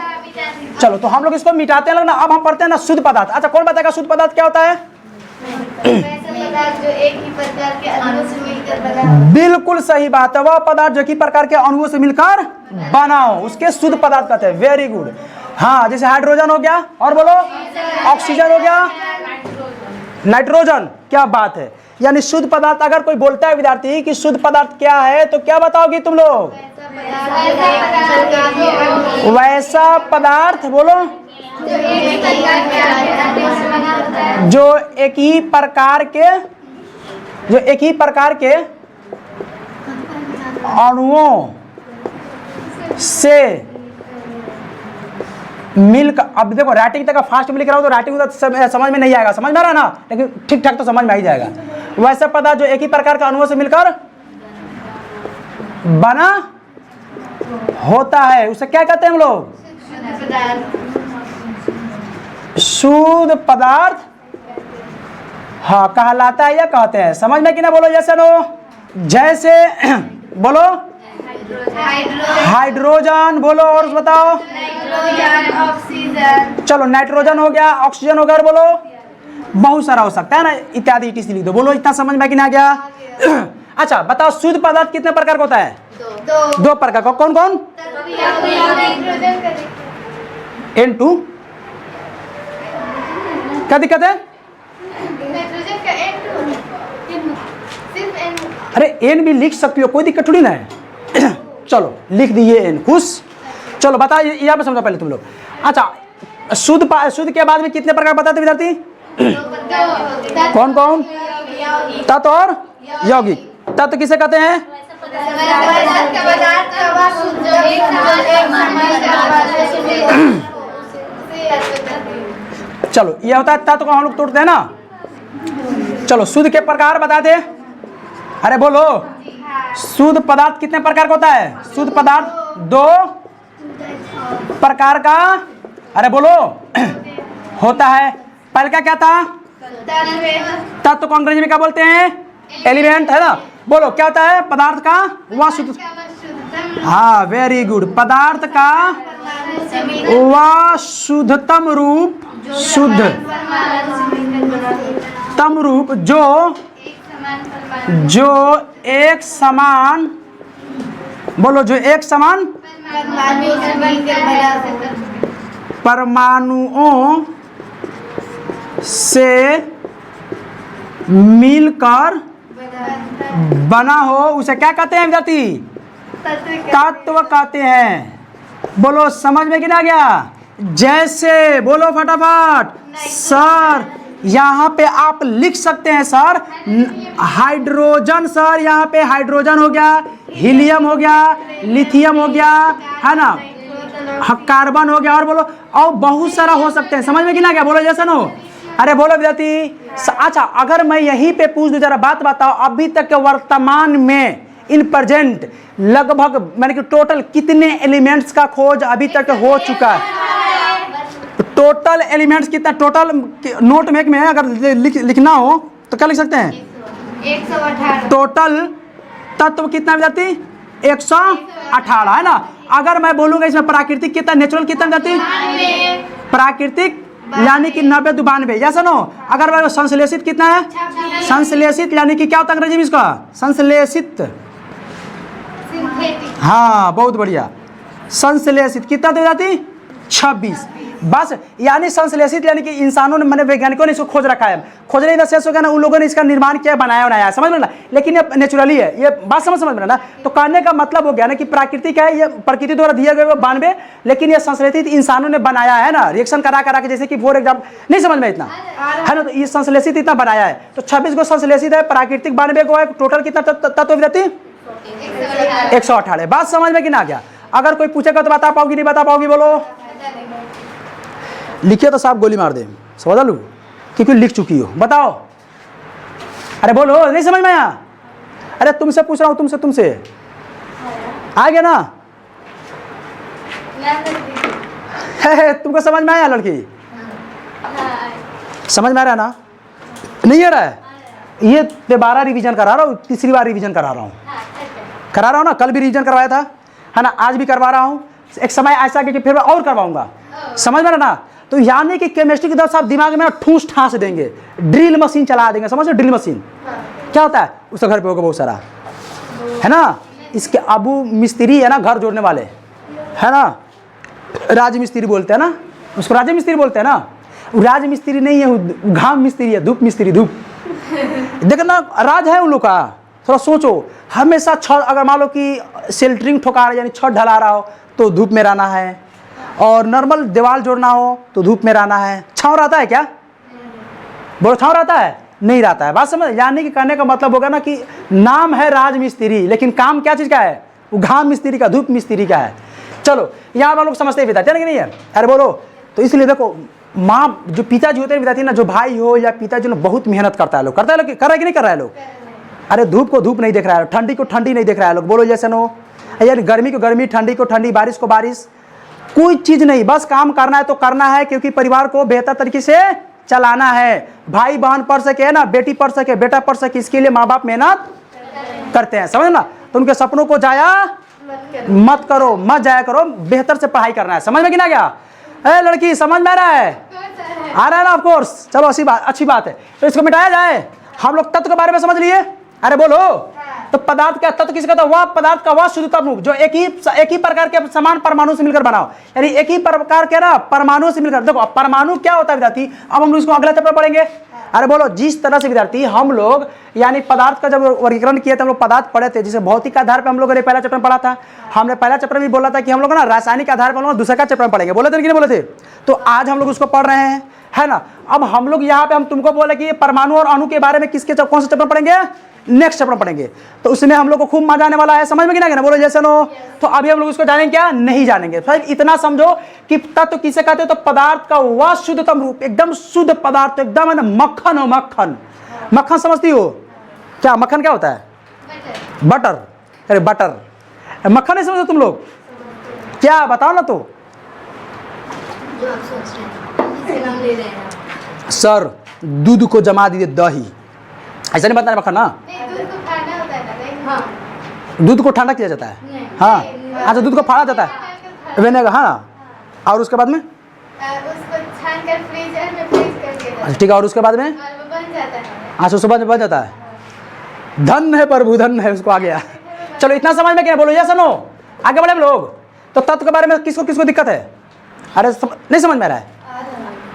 चलो तो हम लोग इसको मिटाते हैं ना। अब हम पढ़ते हैं ना शुद्ध पदार्थ। अच्छा कौन बताएगा शुद्ध पदार्थ क्या होता है? जो एक ही प्रकार के अणुओं से मिलकर बना। बिल्कुल सही बात है। वह पदार्थ जो कि प्रकार के अणुओं से मिलकर बनाओ, उसके शुद्ध पदार्थ कहते हैं। Very good. हाँ जैसे हाइड्रोजन हो गया, और बोलो ऑक्सीजन हो गया, नाइट्रोजन। क्या बात है। यानी शुद्ध पदार्थ अगर कोई बोलता है विद्यार्थी कि शुद्ध पदार्थ क्या है, तो क्या बताओगी तुम लोग? वैसा पदार्थ बोलो जो एक ही प्रकार के अणुओं से मिलकर। अब देखो राइटिंग तक फास्ट में लिख रहा हूं तो राइटिंग समझ में नहीं आएगा, समझ में आ रहा ना, लेकिन ठीक ठाक तो समझ में आ ही जाएगा। वैसा पदार्थ जो एक ही प्रकार का अणुओं से मिलकर बना होता है, उसे क्या कहते हैं हम लोग? शुद्ध पदार्थ हाँ कहलाता है या कहते हैं। समझ में कि ना? बोलो जैसे नो, जैसे बोलो हाइड्रोजन, बोलो और बताओ। ऑक्सीजन। चलो नाइट्रोजन हो गया, ऑक्सीजन हो गया, और बोलो बहुत सारा हो सकता है ना, इत्यादि इत्यादि लिख दो। बोलो इतना समझ में कि ना गया? अच्छा बताओ शुद्ध पदार्थ कितने प्रकार का होता है? दो प्रकार का। कौन कौन? N2 क्या दिक्कत है? नाइट्रोजन का N2 सिर्फ N। अरे N भी लिख सकती हो, कोई दिक्कत थोड़ी ना है। चलो लिख दिए N, खुश। चलो बताओ यहाँ पे समझो पहले तुम लोग। अच्छा शुद्ध के बाद में कितने प्रकार बताते विद्यार्थी? कौन कौन? तत्व और यौगिक। तत्व किसे कहते हैं? चलो ये होता है तत्व को हम लोग तोड़ते हैं ना। चलो शुद्ध के प्रकार बता दे। अरे बोलो शुद्ध पदार्थ कितने प्रकार का होता है? शुद्ध पदार्थ दो प्रकार का, अरे बोलो होता है। पहले का क्या था? तत्व को अंग्रेजी में क्या बोलते हैं? एलिमेंट, है ना। बोलो क्या होता है पदार्थ का? वह शुद्ध। हाँ वेरी गुड। पदार्थ का वह शुद्धतम रूप, शुद्धतम रूप जो एक समान, बोलो जो एक समान परमाणुओं से मिलकर बना हो, उसे क्या कहते हैं विद्यार्थी? तत्व कहते हैं। बोलो समझ में कि ना गया? जैसे बोलो फटाफट सर, यहाँ पे आप लिख सकते हैं सर हाइड्रोजन, सर यहाँ पे हाइड्रोजन हो गया, हीलियम हो गया, लिथियम हो गया, है ना, हाँ कार्बन हो गया, और बोलो, और बहुत सारा हो सकते हैं। समझ में कि ना क्या, बोलो जैसा नो। अरे बोलो विद्यार्थी। अच्छा अगर मैं यहीं पे पूछ दूं, जरा बात बताओ, अभी तक के वर्तमान में इन प्रेजेंट लगभग मैंने कि टोटल कितने एलिमेंट्स का खोज अभी तक हो चुका है? टोटल एलिमेंट्स कितना, टोटल नोट में अगर लिखना हो तो क्या लिख सकते हैं? 118। टोटल तत्व कितना विद्यार्थी? 118 है ना। अगर मैं बोलूंगा इसमें प्राकृतिक कितना, नेचुरल कितना विद्यार्थी? प्राकृतिक यानी कि 90 to 92, या सुनो। अगर मैं संश्लेषित कितना है? संश्लेषित यानी कि क्या होता है अंग्रेजी में इसका? संश्लेषित। हाँ बहुत बढ़िया। संश्लेषित कितना दे जाती? 26। बस यानी संश्लेषित यानी कि इंसानों ने, मैंने वैज्ञानिकों ने इसको खोज रखा है। खोजने का शेष हो गया ना, उन लोगों ने इसका निर्माण किया, बनाया है, समझ में ना। लेकिन ये नेचुरली है, ये बात समझ में ना। तो कहने का मतलब हो गया ना कि प्राकृतिक है, ये प्रकृति द्वारा दिए गए 92, लेकिन ये संश्लेषित इंसानों ने बनाया है ना, रिएक्शन करा के, जैसे कि फॉर एग्जाम्पल, नहीं समझ में इतना है ना। तो ये संश्लेषित इतना बनाया है, तो 26 को संश्लेषित है, प्राकृतिक 92 को है, टोटल कितना तत्व विद्यार्थी? 118। बात समझ में कि ना गया? अगर कोई पूछेगा तो बता पाओगी, नहीं बता पाओगी, बोलो। लिखिए तो साहब गोली मार दे, समझ लू, क्योंकि लिख चुकी हो। बताओ, अरे बोलो, नहीं समझ में आया? अरे तुमसे पूछ रहा हूँ, तुमसे आ गया ना? तुमको समझ में आया लड़की? समझ में आ रहा है ना? नहीं आ रहा है? ये 12 रिवीजन करा रहा हूँ, तीसरी बार रिवीजन करा रहा हूँ ना। कल भी रिवीजन करवाया था, है ना, आज भी करवा रहा हूँ। एक समय ऐसा कि फिर मैं और करवाऊंगा, समझ में ना। तो यानी कि केमिस्ट्री की तरफ आप दिमाग में ठूस ठास देंगे, ड्रिल मशीन चला देंगे, समझ लो ड्रिल मशीन क्या होता है? उसका घर पे होगा बहुत सारा, है ना। इसके अबू मिस्त्री है ना, घर जोड़ने वाले, है ना, राज मिस्त्री बोलते हैं ना, उसको राज मिस्त्री बोलते हैं ना। राज मिस्त्री नहीं है, घाम मिस्त्री है, धूप मिस्त्री, धूप। देखो ना, राज है उन लोग का। थोड़ा सोचो, हमेशा छत, अगर मान लो कि सेल्टरिंग ठोका रहा है, यानी छत ढला रहा हो तो धूप में रहना है, और नॉर्मल दीवार जोड़ना हो तो धूप में रहना है। छाँव रहता है क्या? बोलो, छाँव रहता है? नहीं रहता है। बात समझ? यानी कि कहने का मतलब होगा ना कि नाम है राज मिस्त्री, लेकिन काम क्या चीज़ का है? वो घाम मिस्त्री का, धूप मिस्त्री का है। चलो यहाँ पर लोग समझते ही विद्यार्थी, नहीं है? अरे बोलो। तो इसलिए देखो, माँ जो पिताजी होते हैं विद्यार्थी ना, जो भाई हो या पिताजी, बहुत मेहनत करता है लोग, करता है लोग, कर रहा है कि नहीं कर रहा है लोग? अरे धूप को धूप नहीं देख रहा है, ठंडी को ठंडी नहीं देख रहा है लोग, बोलो जैसे नो। यार गर्मी को गर्मी, ठंडी को ठंडी, बारिश को बारिश, कोई चीज़ नहीं, बस काम करना है तो करना है, क्योंकि परिवार को बेहतर तरीके से चलाना है। भाई बहन पढ़ सके ना, बेटी पढ़ सके, बेटा पढ़ सके, इसके लिए माँ बाप मेहनत करते हैं, समझ ना। तो उनके सपनों को जाया मत करो, मत जाया करो, बेहतर से पढ़ाई करना है। समझ में कि ना गया? लड़की समझ में आ रहा है? आ रहा है ना? Of course. चलो अच्छी बात है। तो इसको मिटाया जाए। हम लोग तत्व के बारे में समझ लिए। अरे बोलो, तो पदार्थ का तत्व किसका था? वह पदार्थ का वह शुद्ध तत्व जो एक ही प्रकार के समान परमाणु से मिलकर बनाओ, यानी एक ही प्रकार के ना परमाणु से मिलकर। देखो परमाणु क्या होता है विद्यार्थी, अब हम लोग इसको अगला चैप्टर पढ़ेंगे। अरे बोलो, जिस तरह से विद्यार्थी हम लोग यानी पदार्थ का जब वर्गीकरण किया था, हम लोग पदार्थ पढ़े थे, जिसे भौतिक आधार पर हम लोगों ने पहला चैप्टर पढ़ा था। हमने पहला चैप्टर में बोला था कि हम लोग ना रासायनिक आधार पर दूसरा का चैप्टर पढ़ेंगे, बोले थे कि नहीं बोले थे? तो आज हम लोग उसको पढ़ रहे हैं, है ना। अब हम लोग यहाँ पे हम तुमको बोले कि परमाणु और अणु के बारे में किसके कौन से चैप्टर पढ़ेंगे? नेक्स्ट चैप्टर पढ़ेंगे। तो उसमें हम लोग को खूब मजा आने वाला है, समझ में कि ना? बोलो जैसे नो। तो अभी हम लोग उसको जानेंगे क्या? नहीं जानेंगे। फिर इतना समझो कि तत्व किसे कहते हैं? तो पदार्थ का वह शुद्धतम रूप, एकदम शुद्ध पदार्थ, एकदम है ना, मक्खन हो, मक्खन। मक्खन समझती हो क्या? मक्खन क्या होता है? बटर। अरे बटर, मक्खन नहीं समझते तुम लोग क्या? बताओ ना। तो सर दूध को जमा दीजिए दही, ऐसा नहीं बताना मक्खन ना। दूध को ठंडा किया जाता है, हाँ। अच्छा, दूध को फाड़ा जाता है विनेगर, हाँ। और उसके बाद में उसको छानकर फ्रीजर में फ्रीज करके, ठीक है, और उसके बाद में बन जाता है। अच्छा, उसके बाद में बन जाता है। धन है प्रभु, धन है, उसको आ गया। चलो इतना समझ में क्या? बोलो या सुनो, आगे बढ़े लोग। तो तत्व के बारे में किसको किसको दिक्कत है? अरे नहीं समझ में रहा है?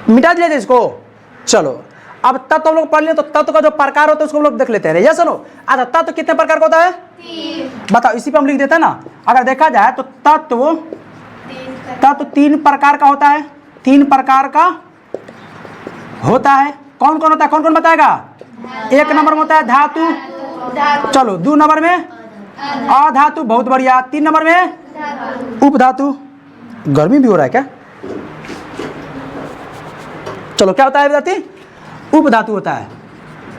मिटा दिया इसको। चलो अब तत्व हम लोग पढ़ लिए, तो तत्व का जो प्रकार होता है उसको हम लोग देख लेते हैं। या सुनो, अच्छा तत्व कितने प्रकार का होता है? 3। बताओ, इसी पे हम लिख देते हैं ना। अगर देखा जाए तो तत्व 3 प्रकार का होता है। 3 प्रकार का होता है। कौन कौन होता है? कौन कौन बताएगा? 1 नंबर में होता है धातु। चलो 2 नंबर में अधातु, बहुत बढ़िया। 3 नंबर में उपधातु, गर्मी भी हो रहा है क्या? चलो क्या होता है विद्यार्थी? उपधातु होता है।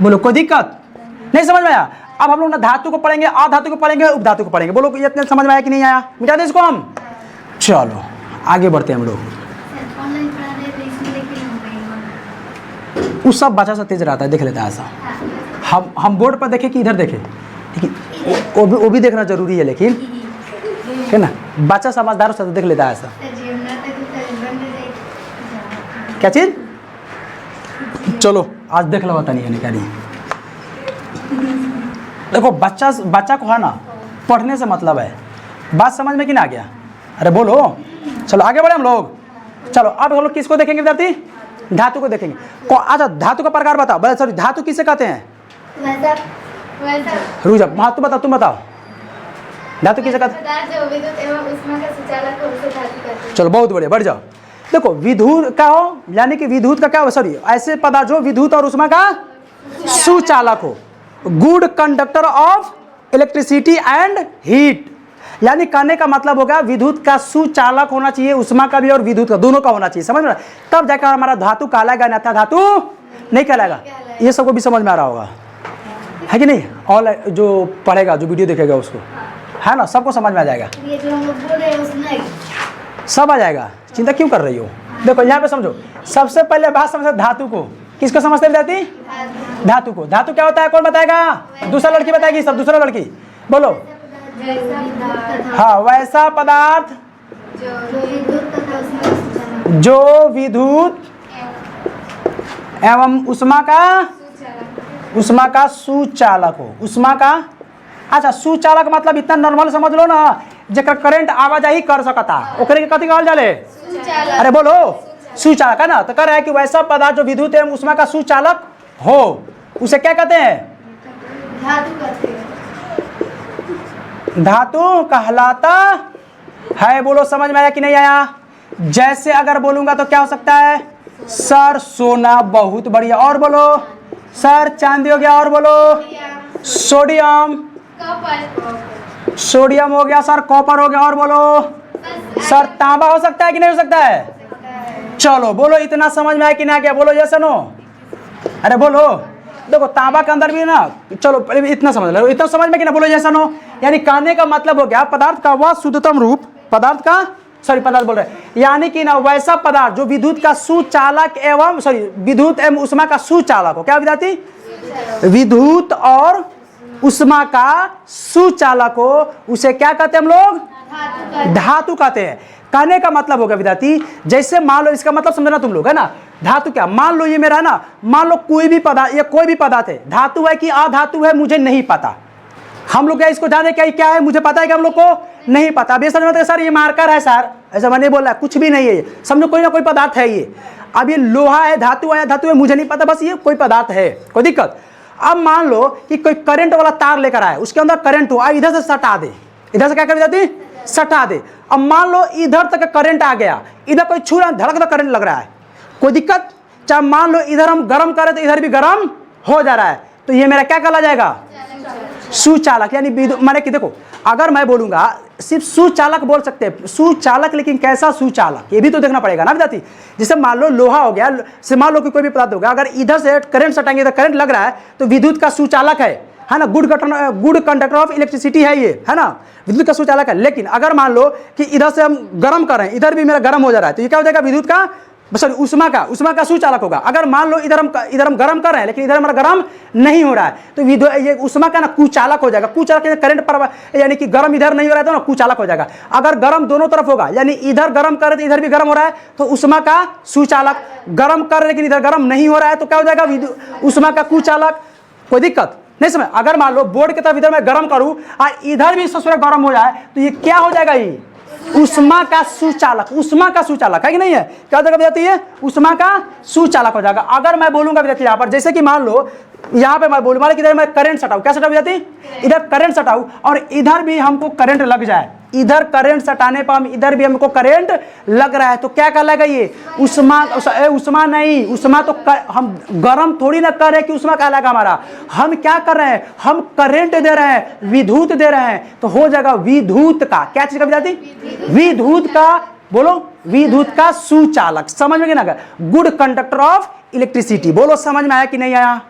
बोलो कोई दिक्कत नहीं समझ में आया? अब हम लोग ना धातु को पढ़ेंगे, अधातु को पढ़ेंगे, उपधातु को पढ़ेंगे। बोलो ये इतने समझ में आया कि नहीं आया? मिटा दें इसको हम। चलो आगे बढ़ते हैं हम लोग। ऑनलाइन पढ़ा रहे थे इसमें लेकिन हो गई। उस सब बच्चा सा तेज रहता है, देख लेता है ऐसा। हम बोर्ड पर देखें कि इधर देखें, ठीक है? वो भी देखना जरूरी है, लेकिन है ना, बच्चा समझदार होता है तो देख लेता है ऐसा। क्या चीज? चलो आज देख लो, पता नहीं है क्या नहीं। देखो बच्चा को है ना पढ़ने से मतलब है। बात समझ में कि ना आ गया? अरे बोलो। चलो आगे बढ़े हम लोग। चलो अब हम लोग किसको देखेंगे विद्यार्थी? धातु को देखेंगे। अच्छा धातु का प्रकार बताओ। सॉरी, धातु किसे कहते हैं? रुक जा, हाँ तुम बताओ, धातु किसे कहते हैं? चलो बहुत बढ़िया, बढ़ जाओ। देखो विद्युत का हो, यानी कि विद्युत का क्या हो, सॉरी ऐसे पदार्थ जो विद्युत और उष्मा का सुचालक हो, good conductor of electricity and heat. यानी कहने का मतलब होगा विद्युत का सुचालक होना चाहिए, उष्मा का भी और विद्युत का दोनों का होना चाहिए। समझ में? तब जाकर हमारा धातु कहलाएगा, अन्यथा धातु नहीं कहलाएगा। ये सबको भी समझ में आ रहा होगा, है कि नहीं? ऑल जो पढ़ेगा, जो वीडियो देखेगा उसको, है ना, सबको समझ में आ जाएगा। ये जो हम लोग बोल रहे हैं उसमें सब आ जाएगा, चिंता क्यों कर रही हो? देखो यहाँ पे समझो, सबसे पहले बात समझो धातु को। किसको समझते विद्यार्थी? धातु को। धातु क्या होता है कौन बताएगा? दूसरा लड़की बताएगी, सब दूसरा लड़की बोलो। हाँ, वैसा पदार्थ जो विद्युत एवं उष्मा का सुचालक हो। उष्मा का, अच्छा सुचालक मतलब इतना नॉर्मल समझ लो ना, जेकर करंट आवाजाही कर सकता, ओकरे के कथी कहल जाले? अरे बोलो, सुचालक है ना। तो कह रहा है कि वैसा पदार्थ जो विद्युत एवं उष्मा का सुचालक हो, उसे क्या कहते हैं? धातु कहते हैं। धातु कहलाता है। बोलो समझ में आया कि नहीं आया? जैसे अगर बोलूंगा तो क्या हो सकता है? सर सोना, बहुत बढ़िया। और बोलो सर चांदी हो गया। और बोलो सोडियम, सोडियम हो गया। सर कॉपर हो गया। और बोलो सर तांबा हो सकता है कि नहीं हो सकता है? चलो बोलो इतना समझ में आया कि ना क्या? बोलो यस नो। अरे बोलो, देखो तांबा के अंदर भी ना, चलो पहले इतना समझ लो, इतना समझ में कि ना? बोलो यस नो। यानी कहने का मतलब हो गया पदार्थ का वह शुद्धतम रूप, पदार्थ का, सॉरी पदार्थ बोल रहे हैं, यानी कि ना वैसा पदार्थ जो विद्युत का सुचालक एवं, सॉरी विद्युत एवं उष्मा का सुचालक हो। क्या विद्यार्थी? विद्युत और उष्मा का सुचालक हो, उसे क्या कहते हैं हम लोग? धातु कहते हैं। कहने का मतलब होगा विद्यार्थी, जैसे मान लो, इसका मतलब समझना तुम लोग, है ना। धातु क्या, मान लो ये मेरा ना, मान लो कोई भी पदार्थ, ये कोई भी पदार्थ है, धातु है कि अधातु है मुझे नहीं पता। हम लोग क्या इसको जाने क्या है? मुझे पता है कि हम लोग को नहीं पता। अब ये समझ में सर ये मार्कर है सर, ऐसा मैंने बोला, कुछ भी नहीं है। समझो कोई ना कोई पदार्थ है ये। अब ये लोहा है, धातु है मुझे नहीं पता, बस ये कोई पदार्थ है, कोई दिक्कत। अब मान लो कि कोई करंट वाला तार लेकर आए, उसके अंदर करंट हो, अब इधर से सटा दे, इधर से क्या कर जाती? सटा दे। अब मान लो इधर तक करंट आ गया, इधर कोई छू रहा, धड़क तो करंट लग रहा है, कोई दिक्कत? चाहे मान लो इधर हम गर्म करें तो इधर भी गर्म हो जा रहा है, तो ये मेरा क्या कहला जाएगा? सुचालक। यानी माने कि देखो, अगर मैं बोलूंगा सिर्फ सुचालक बोल सकते हैं, सुचालक, लेकिन कैसा सुचालक ये भी तो देखना पड़ेगा ना विद्यार्थी। जैसे मान लो लोहा हो गया, से मान लो कि कोई भी पदार्थ होगा, अगर इधर से करंट सटाएंगे, इधर करंट लग रहा है, तो विद्युत का सुचालक है ना, गुड कंडक्टर ऑफ इलेक्ट्रिसिटी है ये, है ना, विद्युत का सुचालक है। लेकिन अगर मान लो कि इधर से हम गर्म कर रहे हैं, इधर भी मेरा गर्म हो जा रहा है, तो ये क्या हो जाएगा? विद्युत का, सॉरी उष्मा का सुचालक होगा। अगर मान लो इधर हम गर्म कर रहे हैं, लेकिन इधर हमारा गर्म नहीं हो रहा है, तो ये उष्मा का ना कुचालक हो जाएगा। कुचालक करंट पर, यानी कि गर्म इधर नहीं हो रहा है तो ना कुचालक हो जाएगा। अगर गर्म दोनों तरफ होगा, यानी इधर गर्म कर रहे तो इधर भी गर्म हो रहा है, तो उष्मा का सुचालक। गर्म कर रहे लेकिन इधर गर्म नहीं हो रहा है, तो क्या हो जाएगा? उष्मा का कुचालक। कोई दिक्कत नहीं समझ? अगर मान लो बोर्ड की तरफ इधर मैं गर्म करूं और इधर भी ससुर गर्म हो जाए, तो ये क्या हो जाएगा? ये उष्मा का सुचालक। उष्मा का सुचालक है कि नहीं है? क्या हो जाएगा विद्यार्थी? ये उष्मा का सुचालक हो जाएगा। अगर मैं बोलूंगा विद्यार्थी यहाँ पर, जैसे कि मान लो यहाँ पे मैं बोलूँ, इधर मैं करंट सटाऊं, क्या सटाऊं विद्यार्थी? इधर करंट सटाऊं और इधर भी हमको करंट लग जाए, इधर करंट सटाने पर हम इधर भी हमको करंट लग रहा है, तो क्या कहलाएगा? ये उष्मा। उष्मा नहीं, उष्मा तो हम गर्म थोड़ी ना कर रहे कि उष्मा कहलाएगा हमारा। हम क्या कर रहे हैं? हम करंट दे रहे हैं, विद्युत दे रहे हैं, तो हो जाएगा विद्युत का। क्या चीज का विद्यार्थी? विद्युत का बोलो विद्युत का सुचालक, समझ में ना, गुड कंडक्टर ऑफ इलेक्ट्रिसिटी। बोलो समझ में आया कि नहीं आया?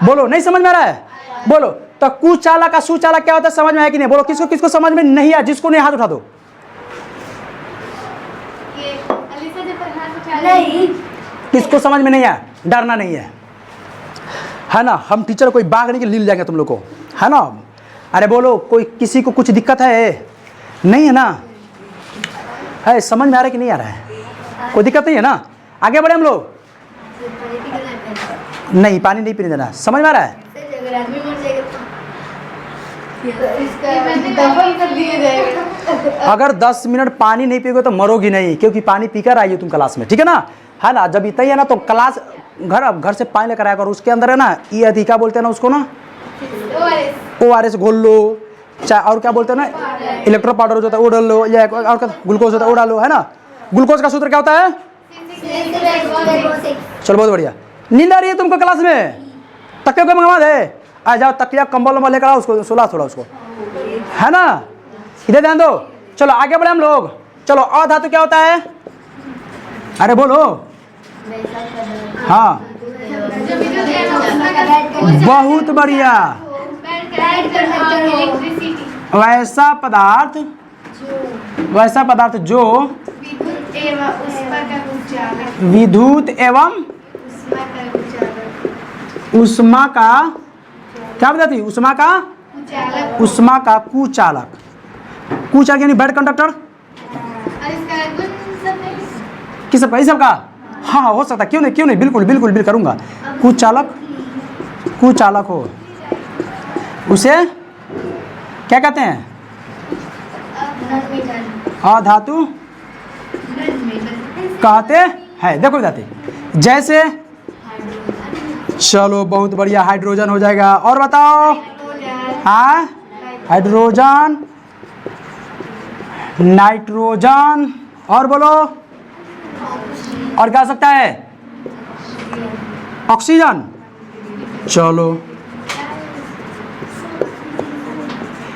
बोलो नहीं समझ में आ रहा है? बोलो तो कुचालक का सुचालक क्या होता है, समझ में आया कि नहीं? बोलो किसको किसको समझ में नहीं आया, जिसको नहीं हाथ उठा दो। नहीं किसको समझ में नहीं आया? डरना नहीं है ना, हम टीचर कोई बाग नहीं के लील जाएंगे तुम लोग को, है ना। अरे बोलो कोई किसी को कुछ दिक्कत है? नहीं है ना? है, समझ में आ रहा है कि नहीं आ रहा है? कोई दिक्कत नहीं है ना? आगे बढ़े हम लोग। नहीं पानी नहीं पीने देना, समझ में आ रहा है? अगर आदमी मर जाएगा अगर 10 मिनट पानी नहीं पियोगे तो मरोगी नहीं, क्योंकि पानी पीकर आई हो तुम क्लास में, ठीक है ना? है ना, जब इतना ही है ना तो क्लास घर से पानी लेकर आया करो, उसके अंदर है ना ये अधिका बोलते हैं ना उसको ना, ORS घोल लो, चाहे और क्या बोलते हैं ना, इलेक्ट्रो पाउडर जो होता है वो डाल लो, या और क्या ग्लूकोज होता है वो डालो, है ना। ग्लूकोज का सूत्र क्या होता है? चलो बहुत बढ़िया। नींद आ रही है तुमको क्लास में? तकिया को मंगवा दे, आ जाओ तकिया कंबल वंबल लेकर आओ, उसको सुला थोड़ा उसको, है ना। इधर ध्यान दो। चलो आगे बढ़े हम लोग। चलो अधातु क्या होता है? अरे बोलो। हाँ बहुत बढ़िया। वैसा पदार्थ जो विद्युत एवं उष्मा का क्या बताती? उष्मा का कुचालक। कुचालक यानी बैड कंडक्टर किस सबका? इस सबका? हाँ हो सकता है, क्यों नहीं, बिल्कुल बिल्कुल करूंगा। कुचालक हो, उसे क्या कहते हैं? अधातु कहते हैं। देखो जाते जैसे, चलो बहुत बढ़िया, हाइड्रोजन हो जाएगा। और बताओ? हाँ हाइड्रोजन, नाइट्रोजन, और बोलो और क्या सकता है? ऑक्सीजन। चलो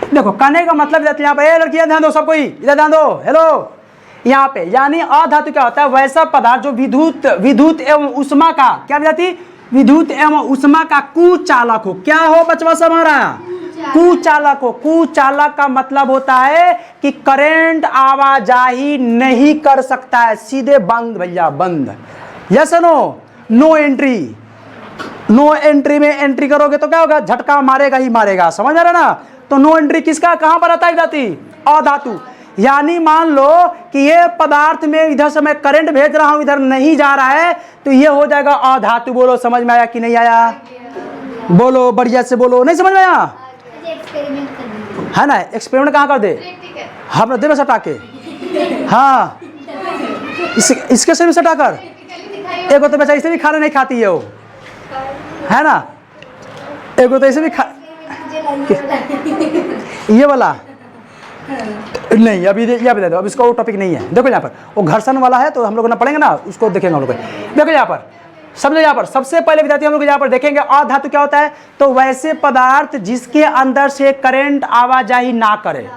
देखो कहने का मतलब यहाँ पे, लड़कियां ध्यान दो, सब कोई इधर ध्यान दो। हेलो यहाँ पे यानी अधातु क्या होता है? वैसा पदार्थ जो विद्युत एवं उष्मा का क्या बताती? विद्युत एवं उष्मा का कुचालक हो। क्या हो बचवा सब हमारा? कुचालक हो। कुचालक का मतलब होता है कि करंट आवाजाही नहीं कर सकता है, सीधे बंद भैया बंद। Yes no entry. No entry में एंट्री करोगे तो क्या होगा? झटका मारेगा ही मारेगा, समझ आ रहा है ना। तो नो एंट्री किसका कहां पर आता है? जाती अधातु। यानी मान लो कि ये पदार्थ में इधर से मैं करंट भेज रहा हूं, इधर नहीं जा रहा है, तो ये हो जाएगा अधातु। बोलो समझ में आया कि नहीं आया? बोलो बढ़िया से बोलो। नहीं समझ में आया? है ना, एक्सपेरिमेंट कहाँ कर दे? हम दे में सटा के, हाँ इसके से भी सटा कर। एक तो बच्चा इसे भी खाना नहीं खाती है वो, है ना। एक तो इसे भी खा, ये वाला नहीं, अभी ये बता दो, अब इसका वो टॉपिक नहीं है। देखो यहाँ पर वो घर्षण वाला है, तो हम लोग ना पढ़ेंगे ना, उसको देखेंगे हम लोग। देखो यहाँ पर समझो, यहाँ पर सबसे पहले विद्यार्थी हम लोग यहाँ पर देखेंगे अधातु क्या होता है। तो वैसे पदार्थ जिसके अंदर से करंट आवाजाही ना करे,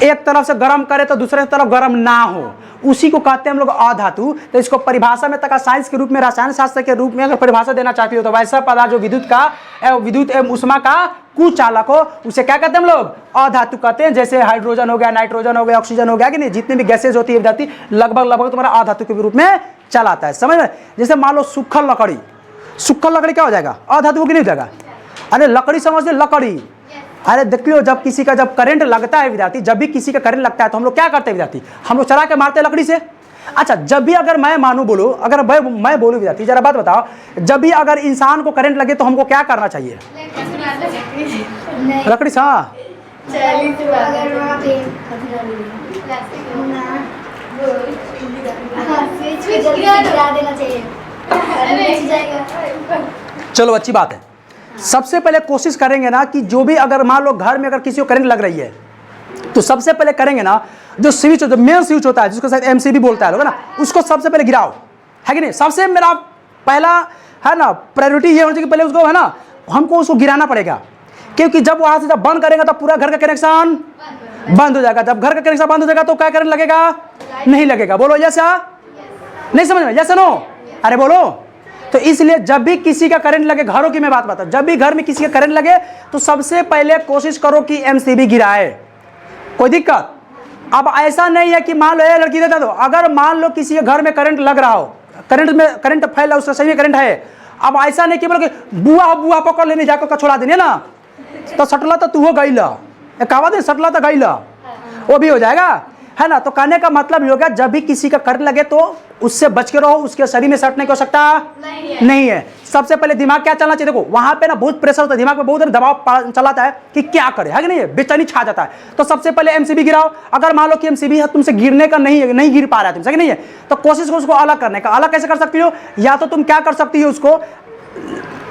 एक तरफ से गर्म करे तो दूसरे तरफ गर्म ना हो, उसी को कहते हैं हम लोग अधातु। तो इसको परिभाषा में तक साइंस के रूप में, रसायन शास्त्र के रूप में अगर परिभाषा देना चाहती हो तो वैसा पदार्थ जो विद्युत एवं उष्मा का कुचालक हो, उसे क्या कहते हैं हम लोग? अधातु कहते हैं। जैसे हाइड्रोजन हो गया, नाइट्रोजन हो गया, ऑक्सीजन हो गया, कि नहीं, जितनी भी गैसेज होती है विद्यार्थी लगभग तुम्हारा अधातु के रूप में चलाता है, समझ में। जैसे मान लो सूखल लकड़ी क्या हो जाएगा? अधातु की नहीं हो जाएगा। अरे लकड़ी समझते, लकड़ी। अरे देख लो, जब किसी का जब करंट लगता है विद्यार्थी, जब भी किसी का करंट लगता है तो हम लोग क्या करते हैं विद्यार्थी? हम लोग चला के मारते हैं लकड़ी से। अच्छा, जब भी अगर मैं मानू बोलूं, अगर मैं बोलूं विद्यार्थी, जरा बात बताओ, जब भी अगर इंसान को करंट लगे तो हमको क्या करना चाहिए? लकड़ी से। हाँ चलो अच्छी बात है। सबसे पहले कोशिश करेंगे ना कि जो भी अगर मान लो घर में अगर किसी को करंट लग रही है, तो सबसे पहले करेंगे ना जो स्विच, जो मेन स्विच होता है, जिसको शायद एमसीबी बोलता है लोग ना, उसको सबसे पहले गिराओ, है कि नहीं। सबसे मेरा पहला है ना प्रायोरिटी ये होना चाहिए कि पहले उसको है ना हमको उसको गिराना पड़ेगा। क्योंकि जब वहां से जब बंद करेगा तो पूरा घर का कनेक्शन बंद हो जाएगा। जब घर का कनेक्शन बंद हो जाएगा तो क्या करंट लगेगा? नहीं लगेगा। बोलो यस या नहीं? समझ में? Yes no? अरे बोलो। तो इसलिए जब भी किसी का करंट लगे, घरों की मैं बात बताऊं, जब भी घर में किसी का करंट लगे तो सबसे पहले कोशिश करो कि एमसीबी गिराए। कोई दिक्कत? अब ऐसा नहीं है कि मान लो ये लड़की देता, तो अगर मान लो किसी के घर में करंट लग रहा हो, करंट फैला, उसका सही में करंट है, अब ऐसा नहीं कि बोलो कि बुआ बुआ पकड़ लेने जाकर छोड़ा देने ना, तो सटला तो तू हो गई ला, कहा दे सटला तो गई ला, वो भी हो जाएगा, है ना। तो कहने का मतलब ये हो गया, जब भी किसी का करंट लगे तो उससे बच के रहो, उसके शरीर में सटने की आवश्यकता नहीं है। सबसे पहले दिमाग क्या चलना चाहिए? देखो वहां पे ना बहुत प्रेशर होता है, दिमाग में बहुत दबाव चलाता है कि क्या करे, है कि नहीं? बेचैनी छा जाता है। तो सबसे पहले एमसीबी गिराओ। अगर मान लो कि एमसीबी है तुमसे गिरने का नहीं गिर पा रहा है तुमसे, नहीं है, तो कोशिश करो उसको अलग करने का। अलग कैसे कर सकती हो? या तो तुम क्या कर सकती हो उसको,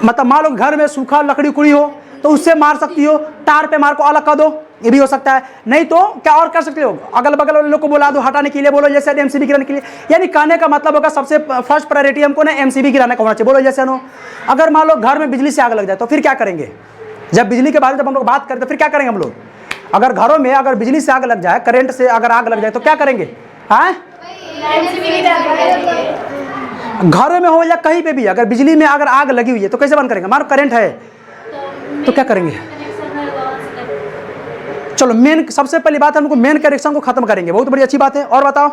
मतलब मान लो घर में सूखा लकड़ी उकड़ी हो तो उससे मार सकती हो, तार पे मार को अलग कर दो, ये भी हो सकता है। नहीं तो क्या और कर सकते हो? अगल बगल वाले लोग को बुला दो हटाने के लिए, बोलो जैसे एमसीबी गिराने के लिए। यानी कहने का मतलब होगा सबसे फर्स्ट प्रायोरिटी हमको ना एमसीबी गिराने का होना चाहिए। बोलो जैसे नो। अगर मान लो घर में बिजली से आग लग जाए तो फिर क्या करेंगे? जब बिजली के बारे में जब हम लोग बात करें तो फिर क्या करेंगे हम लोग? अगर घरों में अगर बिजली से आग लग जाए, करंट से अगर आग लग जाए तो क्या करेंगे? हाँ, घरों में हो या कहीं पे भी अगर बिजली में अगर आग लगी हुई है तो कैसे बंद करेंगे? मान करंट है तो क्या करेंगे? चलो मेन, सबसे पहली बात हमको मेन कनेक्शन को खत्म करेंगे, बहुत बड़ी अच्छी बात है। और बताओ,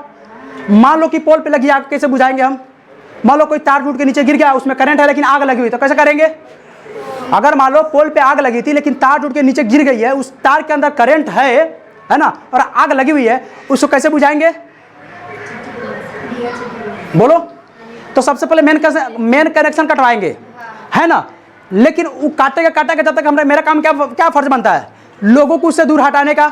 मान लो कि पोल पे लगी आग, कैसे बुझाएंगे हम? मान लो कोई तार टूट के नीचे गिर गया, उसमें करंट है लेकिन आग लगी हुई, तो कैसे करेंगे? अगर मान लो पोल पे आग लगी थी लेकिन तार टूट के नीचे गिर गई है, उस तार के अंदर करंट है ना, और आग लगी हुई है, उसको कैसे बुझाएंगे? बोलो। तो सबसे पहले मेन कनेक्शन कटवाएंगे, है ना। लेकिन वो काटेगा जब तक मेरा काम क्या फर्ज बनता है? लोगों को उससे दूर हटाने का।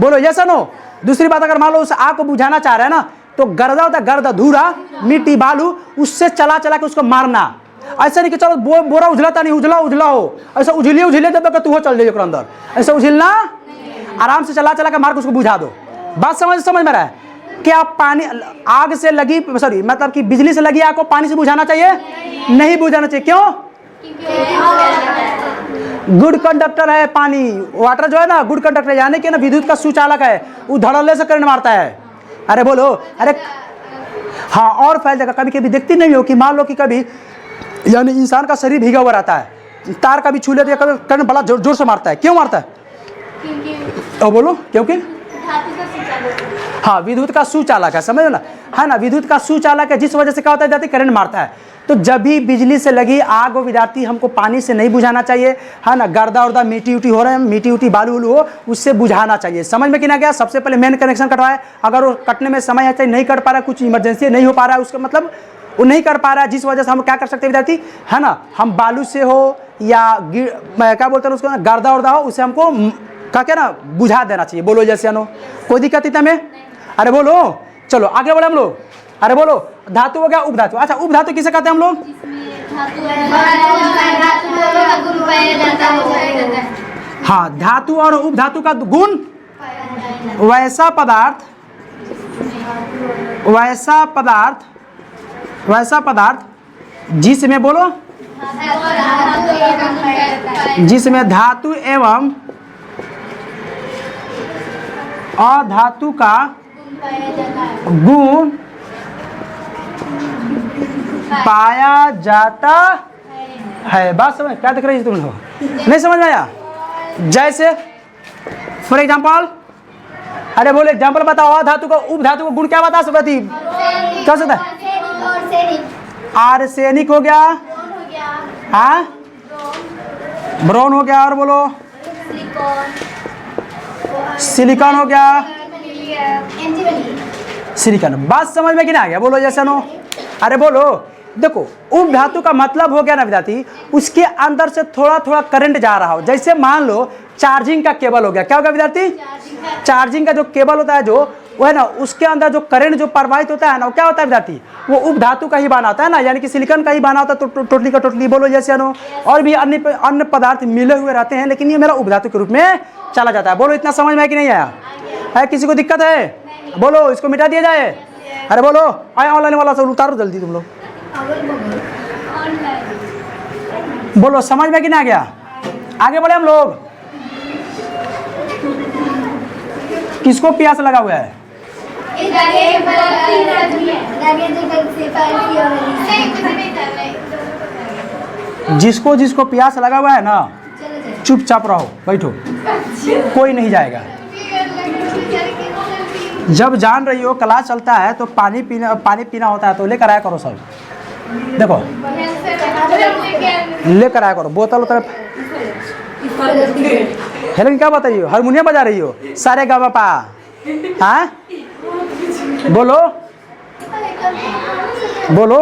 बोलो यस नो? दूसरी बात, अगर मान लो उस आग को बुझाना चाह रहे हैं ना, तो गर्दा होता है, गर्दा धूरा मिट्टी बालू, उससे चला के उसको मारना। ऐसा नहीं कि चलो बोरा उजलाता नहीं, उजला हो, ऐसा उजलिए जब तक तू हो चल जाइए अंदर, ऐसा उजलना, आराम से चला के मार के उसको बुझा दो। बात समझ में रहा है कि आप पानी आग से लगी, सॉरी मतलब कि बिजली से लगी आग को पानी से बुझाना चाहिए? नहीं बुझाना चाहिए। क्यों? गुड कंडक्टर है पानी, वाटर जो है ना गुड कंडक्टर, यानी कि ना विद्युत का सुचालक है, वो धड़ल्ले से करंट मारता है। अरे बोलो, अरे हाँ, और फैल जाएगा। कभी कभी देखती नहीं हो कि मान लो कि कभी यानी इंसान का शरीर भीगा हुआ रहता है, तार कभी छू लेते, कभी करंट बड़ा जोर से मारता है। क्यों मारता है? और बोलो क्योंकि हाँ, विद्युत का सुचालक है, समझ ना, है ना, विद्युत का सुचालक है, जिस वजह से क्या होता है, जाती करंट मारता है। तो जब भी बिजली से लगी आग हो विद्यार्थी, हमको पानी से नहीं बुझाना चाहिए, है ना। गर्दा उर्दा मिट्टी उटी हो रहे हैं, मिट्टी उटी बालू उलू हो, उससे बुझाना चाहिए। समझ में कि ना गया? सबसे पहले मेन कनेक्शन कटवाए। अगर वो कटने में समय है, नहीं कर पा रहा है, कुछ इमरजेंसी नहीं हो पा रहा है, उसका मतलब वो नहीं कर पा रहा है, जिस वजह से हम क्या कर सकते हैं विद्यार्थी, है ना, हम बालू से हो या क्या बोलते हैं उसको, गर्दा उर्दा हो, उसे हमको क्या ना बुझा देना चाहिए। बोलो जैसे नो? कोई दिक्कत इतना में? अरे बोलो, चलो आगे बढ़े हम लोग। अरे बोलो, धातु हो गया, उपधातु। अच्छा, उपधातु किसे कहते हैं हम लोग? हाँ, धातु और उपधातु का गुण, वैसा पदार्थ जिसमें, बोलो, जिसमें धातु एवं अधातु का गुण पाया जाता है। बात समझ? क्या देख रही है तुम लोग? नहीं समझ में आया? जैसे फॉर एग्जाम्पल, अरे बोले एग्जाम्पल बताओ, अधातु का उपधातु का गुण क्या बता सकती? क्या सकता है? आर्सेनिक हो गया, हाँ, ब्रोन हो गया, और बोलो सिलिकॉन हो गया, सिलिकॉन। बात समझ में कि नहीं आ गया? बोलो जैसे नो? अरे बोलो। देखो, उपधातु का मतलब हो गया ना विद्यार्थी, उसके अंदर से थोड़ा थोड़ा करंट जा रहा हो। जैसे मान लो चार्जिंग का केबल हो गया, क्या होगा विद्यार्थी? चार्जिंग का जो केबल होता है जो, वो है ना, उसके अंदर जो करंट जो प्रवाहित होता है ना, वो क्या होता है विद्यार्थी? वो उपधातु का ही बना होता है ना, यानी कि सिलिकॉन का ही बना होता है। तो टोटली का टोटली, बोलो जैसे नो? और भी अन्य पदार्थ मिले हुए रहते हैं, लेकिन ये मेरा उपधातु के रूप में चला जाता है। बोलो, इतना समझ में है कि नहीं आया? है किसी को दिक्कत है? बोलो, इसको मिटा दिया जाए। अरे बोलो, आए ऑनलाइन वाला सब उतारो जल्दी तुम लोग। बोलो, समझ में कि नहीं आ गया? आगे बढ़े हम लोग। किसको प्यास लगा हुआ है? जिसको जिसको प्यास लगा हुआ है ना, चुपचाप रहो, बैठो, कोई नहीं जाएगा। जब जान रही हो क्लास चलता है तो पानी पीना होता है, तो लेकर आया करो सब। देखो लेकर आया करो बोतल उतर। हेलो क्या बता रही हो? हारमोनियम बजा रही हो? सारे गा पा, हाँ बोलो बोलो।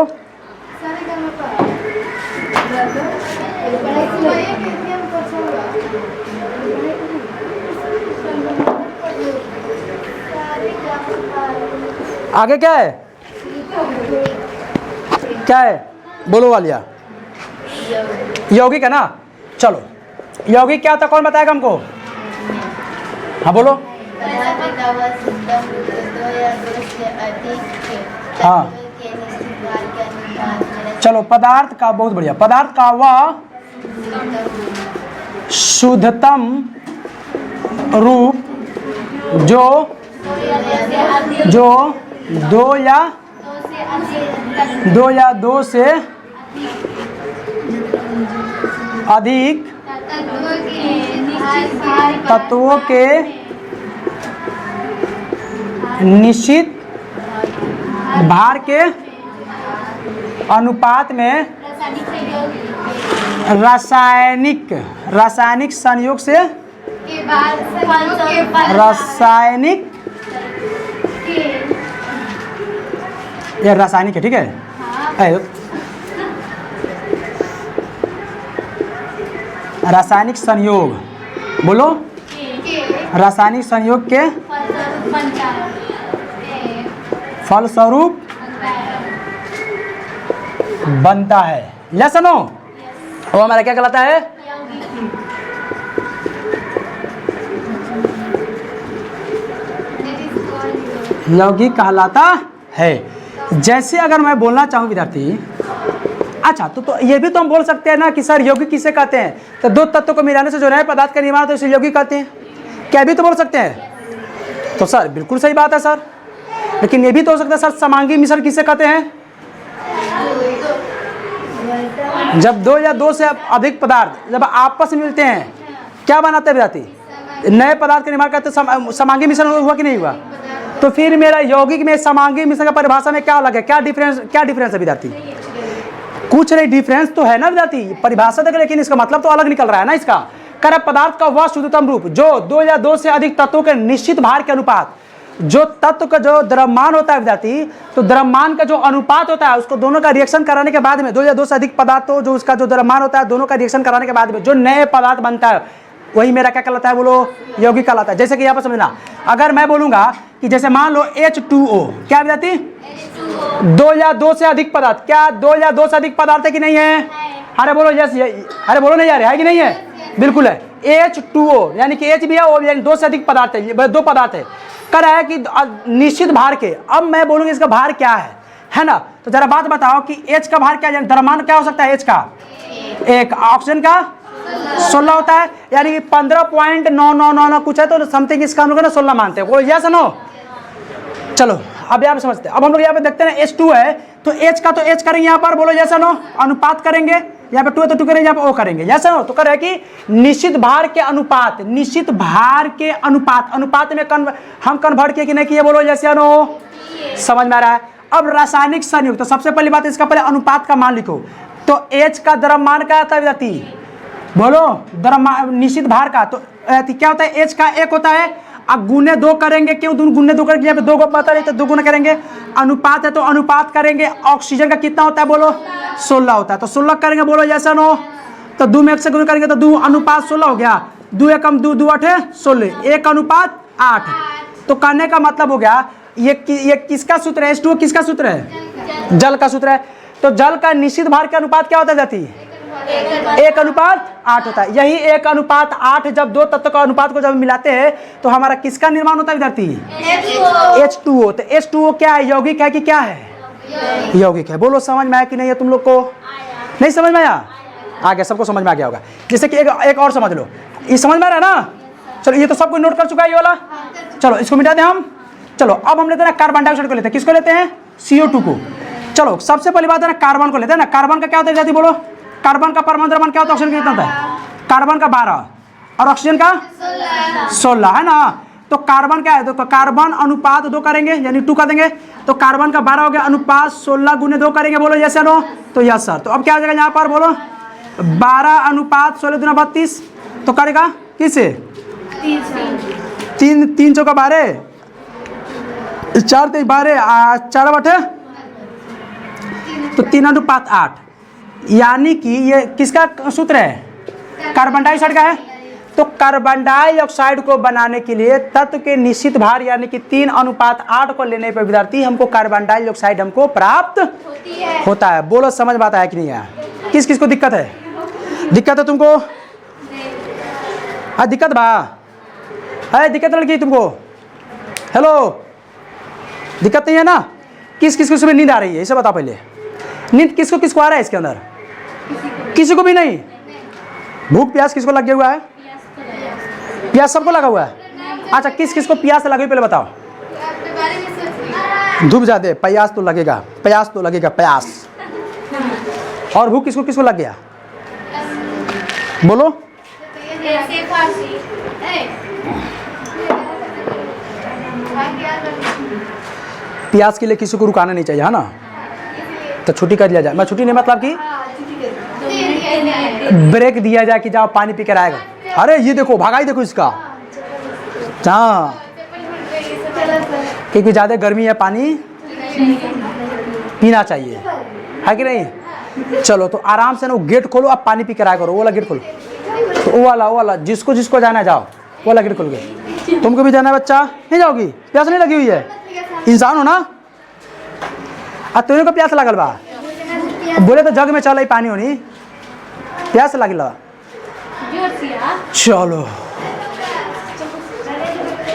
आगे क्या है? क्या है बोलो वालिया? यौगिक है ना? चलो यौगिक क्या होता है, कौन बताएगा हमको? हाँ बोलो। हाँ चलो, पदार्थ का, बहुत बढ़िया, पदार्थ का वह शुद्धतम रूप जो दो या दो से अधिक तत्वों के निश्चित भार के अनुपात में रासायनिक संयोग से रासायनिक, ये रासायनिक है, ठीक है? रासायनिक संयोग बोलो। रासायनिक संयोग के फलस्वरूप बनता है। Yes no? वो हमारा क्या कहलाता है? यौगिक कहलाता है। जैसे अगर मैं बोलना चाहूँ विद्यार्थी, अच्छा तो ये भी तो हम बोल सकते हैं ना कि सर यौगिक किसे कहते हैं? तो दो तत्वों को मिलाने से जो नए पदार्थ का निर्माण होता है उसे यौगिक कहते हैं। क्या भी तो बोल सकते हैं? तो सर बिल्कुल सही बात है सर, लेकिन ये भी तो हो सकता है सर समांगी मिश्रण किसे कहते हैं? जब दो या दो से अधिक पदार्थ जब आपस में मिलते हैं क्या बनाते हैं विद्यार्थी? नए पदार्थ का निर्माण करते समांगी मिश्रण हुआ कि नहीं हुआ? तो फिर मेरा यौगिक में समांगी मिश्रण का परिभाषा में क्या अलग है? क्या डिफरेंस है विद्यार्थी? कुछ नहीं, डिफरेंस तो है ना विद्यार्थी, परिभाषा तक, लेकिन इसका मतलब तो अलग निकल रहा है ना इसका। कर पदार्थ का वह शुद्धतम रूप जो दो या दो से अधिक तत्वों के निश्चित भार के अनुपात, जो तत्व का जो द्रव्यमान होता है विद्यार्थी, तो द्रव्यमान का जो अनुपात होता है उसको दोनों का रिएक्शन कराने के बाद में, दो या दो से अधिक पदार्थ हो जो उसका जो द्रव्यमान होता है दोनों का रिएक्शन कराने के बाद में जो नए पदार्थ बनता है वही मेरा क्या कहलाता है? बोलो यौगिक कहलाता है। जैसे कि यहाँ पर समझना, अगर मैं बोलूंगा कि जैसे मान लो H2O, क्या विद्यार्थी? दो या दो से अधिक पदार्थ, क्या दो या दो से अधिक पदार्थ है कि नहीं है? अरे बोलो यस, अरे बोलो नहीं यार, है कि नहीं है? बिल्कुल है। H2O यानी कि H भी है, O भी है, दो से अधिक पदार्थ है, दो पदार्थ है। कर है कि निश्चित भार के, अब मैं बोलूंगा इसका भार क्या है ना? तो जरा बात बताओ कि H का भार क्या है? द्रव्यमान क्या हो सकता है H का? एक, ऑक्सीजन का 16 होता है, यानी कि 15.999 कुछ है, तो समथिंग इसका हम लोग ना 16 मानते हैं। कोई यस नो? चलो अब यहाँ पे समझते हैं। अब हम लोग यहाँ पे देखते हैं H2 है, तो H का तो H करेंगे यहाँ पर, बोलो यस नो? अनुपात करेंगे, यहाँ पे 2 है तो 2 करेंगे, यहाँ पे O करेंगे। Yes no? तो कर है कि निश्चित भार के अनुपात, निश्चित भार के अनुपात में हम कन्वर्ट किए कि नहीं किए? बोलो यस नो? समझ में आ रहा है? अब रासायनिक संयुक्त, तो सबसे पहली बात इसका पहले अनुपात का मान लिखो। तो H का द्रव्यमान क्या होता है विद्यार्थी? बोलो द्रव्यमान निश्चित भार का, तो क्या होता है? H का 1 होता है, अब गुने 2 करेंगे, क्यों गुने 2 करेंगे? यहाँ पे 2 को पता नहीं तो 2 गुना करेंगे। अनुपात है तो अनुपात करेंगे, ऑक्सीजन का कितना होता है? बोलो 16 होता है, तो 16 करेंगे, बोलो जैसा नो? तो 2 में 1 से गुना करेंगे तो 2 अनुपात 16 हो गया, 2 एकम 2, 2 8 16, 1 अनुपात 8। तो कहने का मतलब हो गया ये किसका सूत्र है? H2O किसका सूत्र है? जल का सूत्र है। तो जल का निश्चित भार का अनुपात क्या होता है जाती? 1 अनुपात 8 होता है। यही 1 अनुपात 8 जब दो तत्व का अनुपात को जब मिलाते हैं तो हमारा किसका निर्माण होता है विद्यार्थी? H2O। तो H2O क्या है? यौगिक है कि क्या है? यौगिक है। बोलो समझ में आया कि नहीं है तुम लोग को? नहीं समझ में आया? आ गया, सबको समझ में आ गया होगा। जैसे कि एक और समझ लो, ये समझ में आ रहा है ना? चलो ये तो सब कोई नोट कर चुका है ये वाला। चलो इसको मिटा दें हम। चलो अब हम लेते हैं ना कार्बन डाइऑक्साइड को लेते हैं। किसको लेते हैं? CO2 को। चलो सबसे पहली बात है ना कार्बन को लेते हैं ना। कार्बन का क्या होता है जाती बोलो? कार्बन का परमाणु द्रव्यमान क्या होता है? ऑक्सीजन कितना होता है? कार्बन का 12 और ऑक्सीजन का 16 है ना। तो कार्बन क्या है? तो कार्बन अनुपात 2 करेंगे यानी 2 कर देंगे। तो कार्बन का 12 हो गया, अनुपात 16 गुने 2 करेंगे। बोलो यस या नो? तो यस सर। तो अब क्या हो जाएगा यहाँ पर बोलो? 12 अनुपात 16 दूना 32। तो करेगा किससे? 3 चौका 12, 4 3 12, 4 बटे तो 3 अनुपात 8। यानी कि ये किसका सूत्र है? कार्बन डाइऑक्साइड का है। तो कार्बन डाइऑक्साइड को बनाने के लिए तत्व के निश्चित भार यानी कि 3 अनुपात 8 को लेने पर विद्यार्थी हमको कार्बन डाइऑक्साइड हमको प्राप्त होता है। बोलो समझ में आता है कि नहीं है? किस किस को दिक्कत है? दिक्कत है तुमको? हाँ दिक्कत बा है? दिक्कत लड़की तुमको? हेलो दिक्कत नहीं है ना? किस किस को सुबह नींद आ रही है इसे बताओ पहले। नींद किसको किसको आ रहा है इसके अंदर? किसी को भी नहीं। भूख प्यास किसको लग गया हुआ है? प्यास सबको लगा हुआ है। अच्छा किस किस को प्यास लगी पहले बताओ? धूप ज्यादा प्यास तो लगेगा, प्यास तो लगेगा प्यास। और भूख किसको किसको लग गया बोलो? प्यास के लिए किसी को रुकाना नहीं चाहिए है ना। तो छुट्टी कर दिया जाए। मैं छुट्टी नहीं मतलब कि ब्रेक दिया जाए कि जाओ पानी पी कर आएगा। अरे ये देखो भागाई देखो इसका। हाँ क्योंकि ज़्यादा गर्मी है पानी पीना चाहिए है कि नहीं। चलो तो आराम से ना वो गेट खोलो, अब पानी पी कर आया करो। वो वाला गेट खोलो। तो वो वाला जिसको जिसको जाना है जाओ। वो वाला गेट खोल के। तुमको भी जाना है बच्चा? नहीं जाओगी? प्यास नहीं लगी हुई है? इंसान हो ना। तुम्हें को प्यास लगल बा? बोले तो जग में चल पानी होनी। प्यास लगी ला। चलो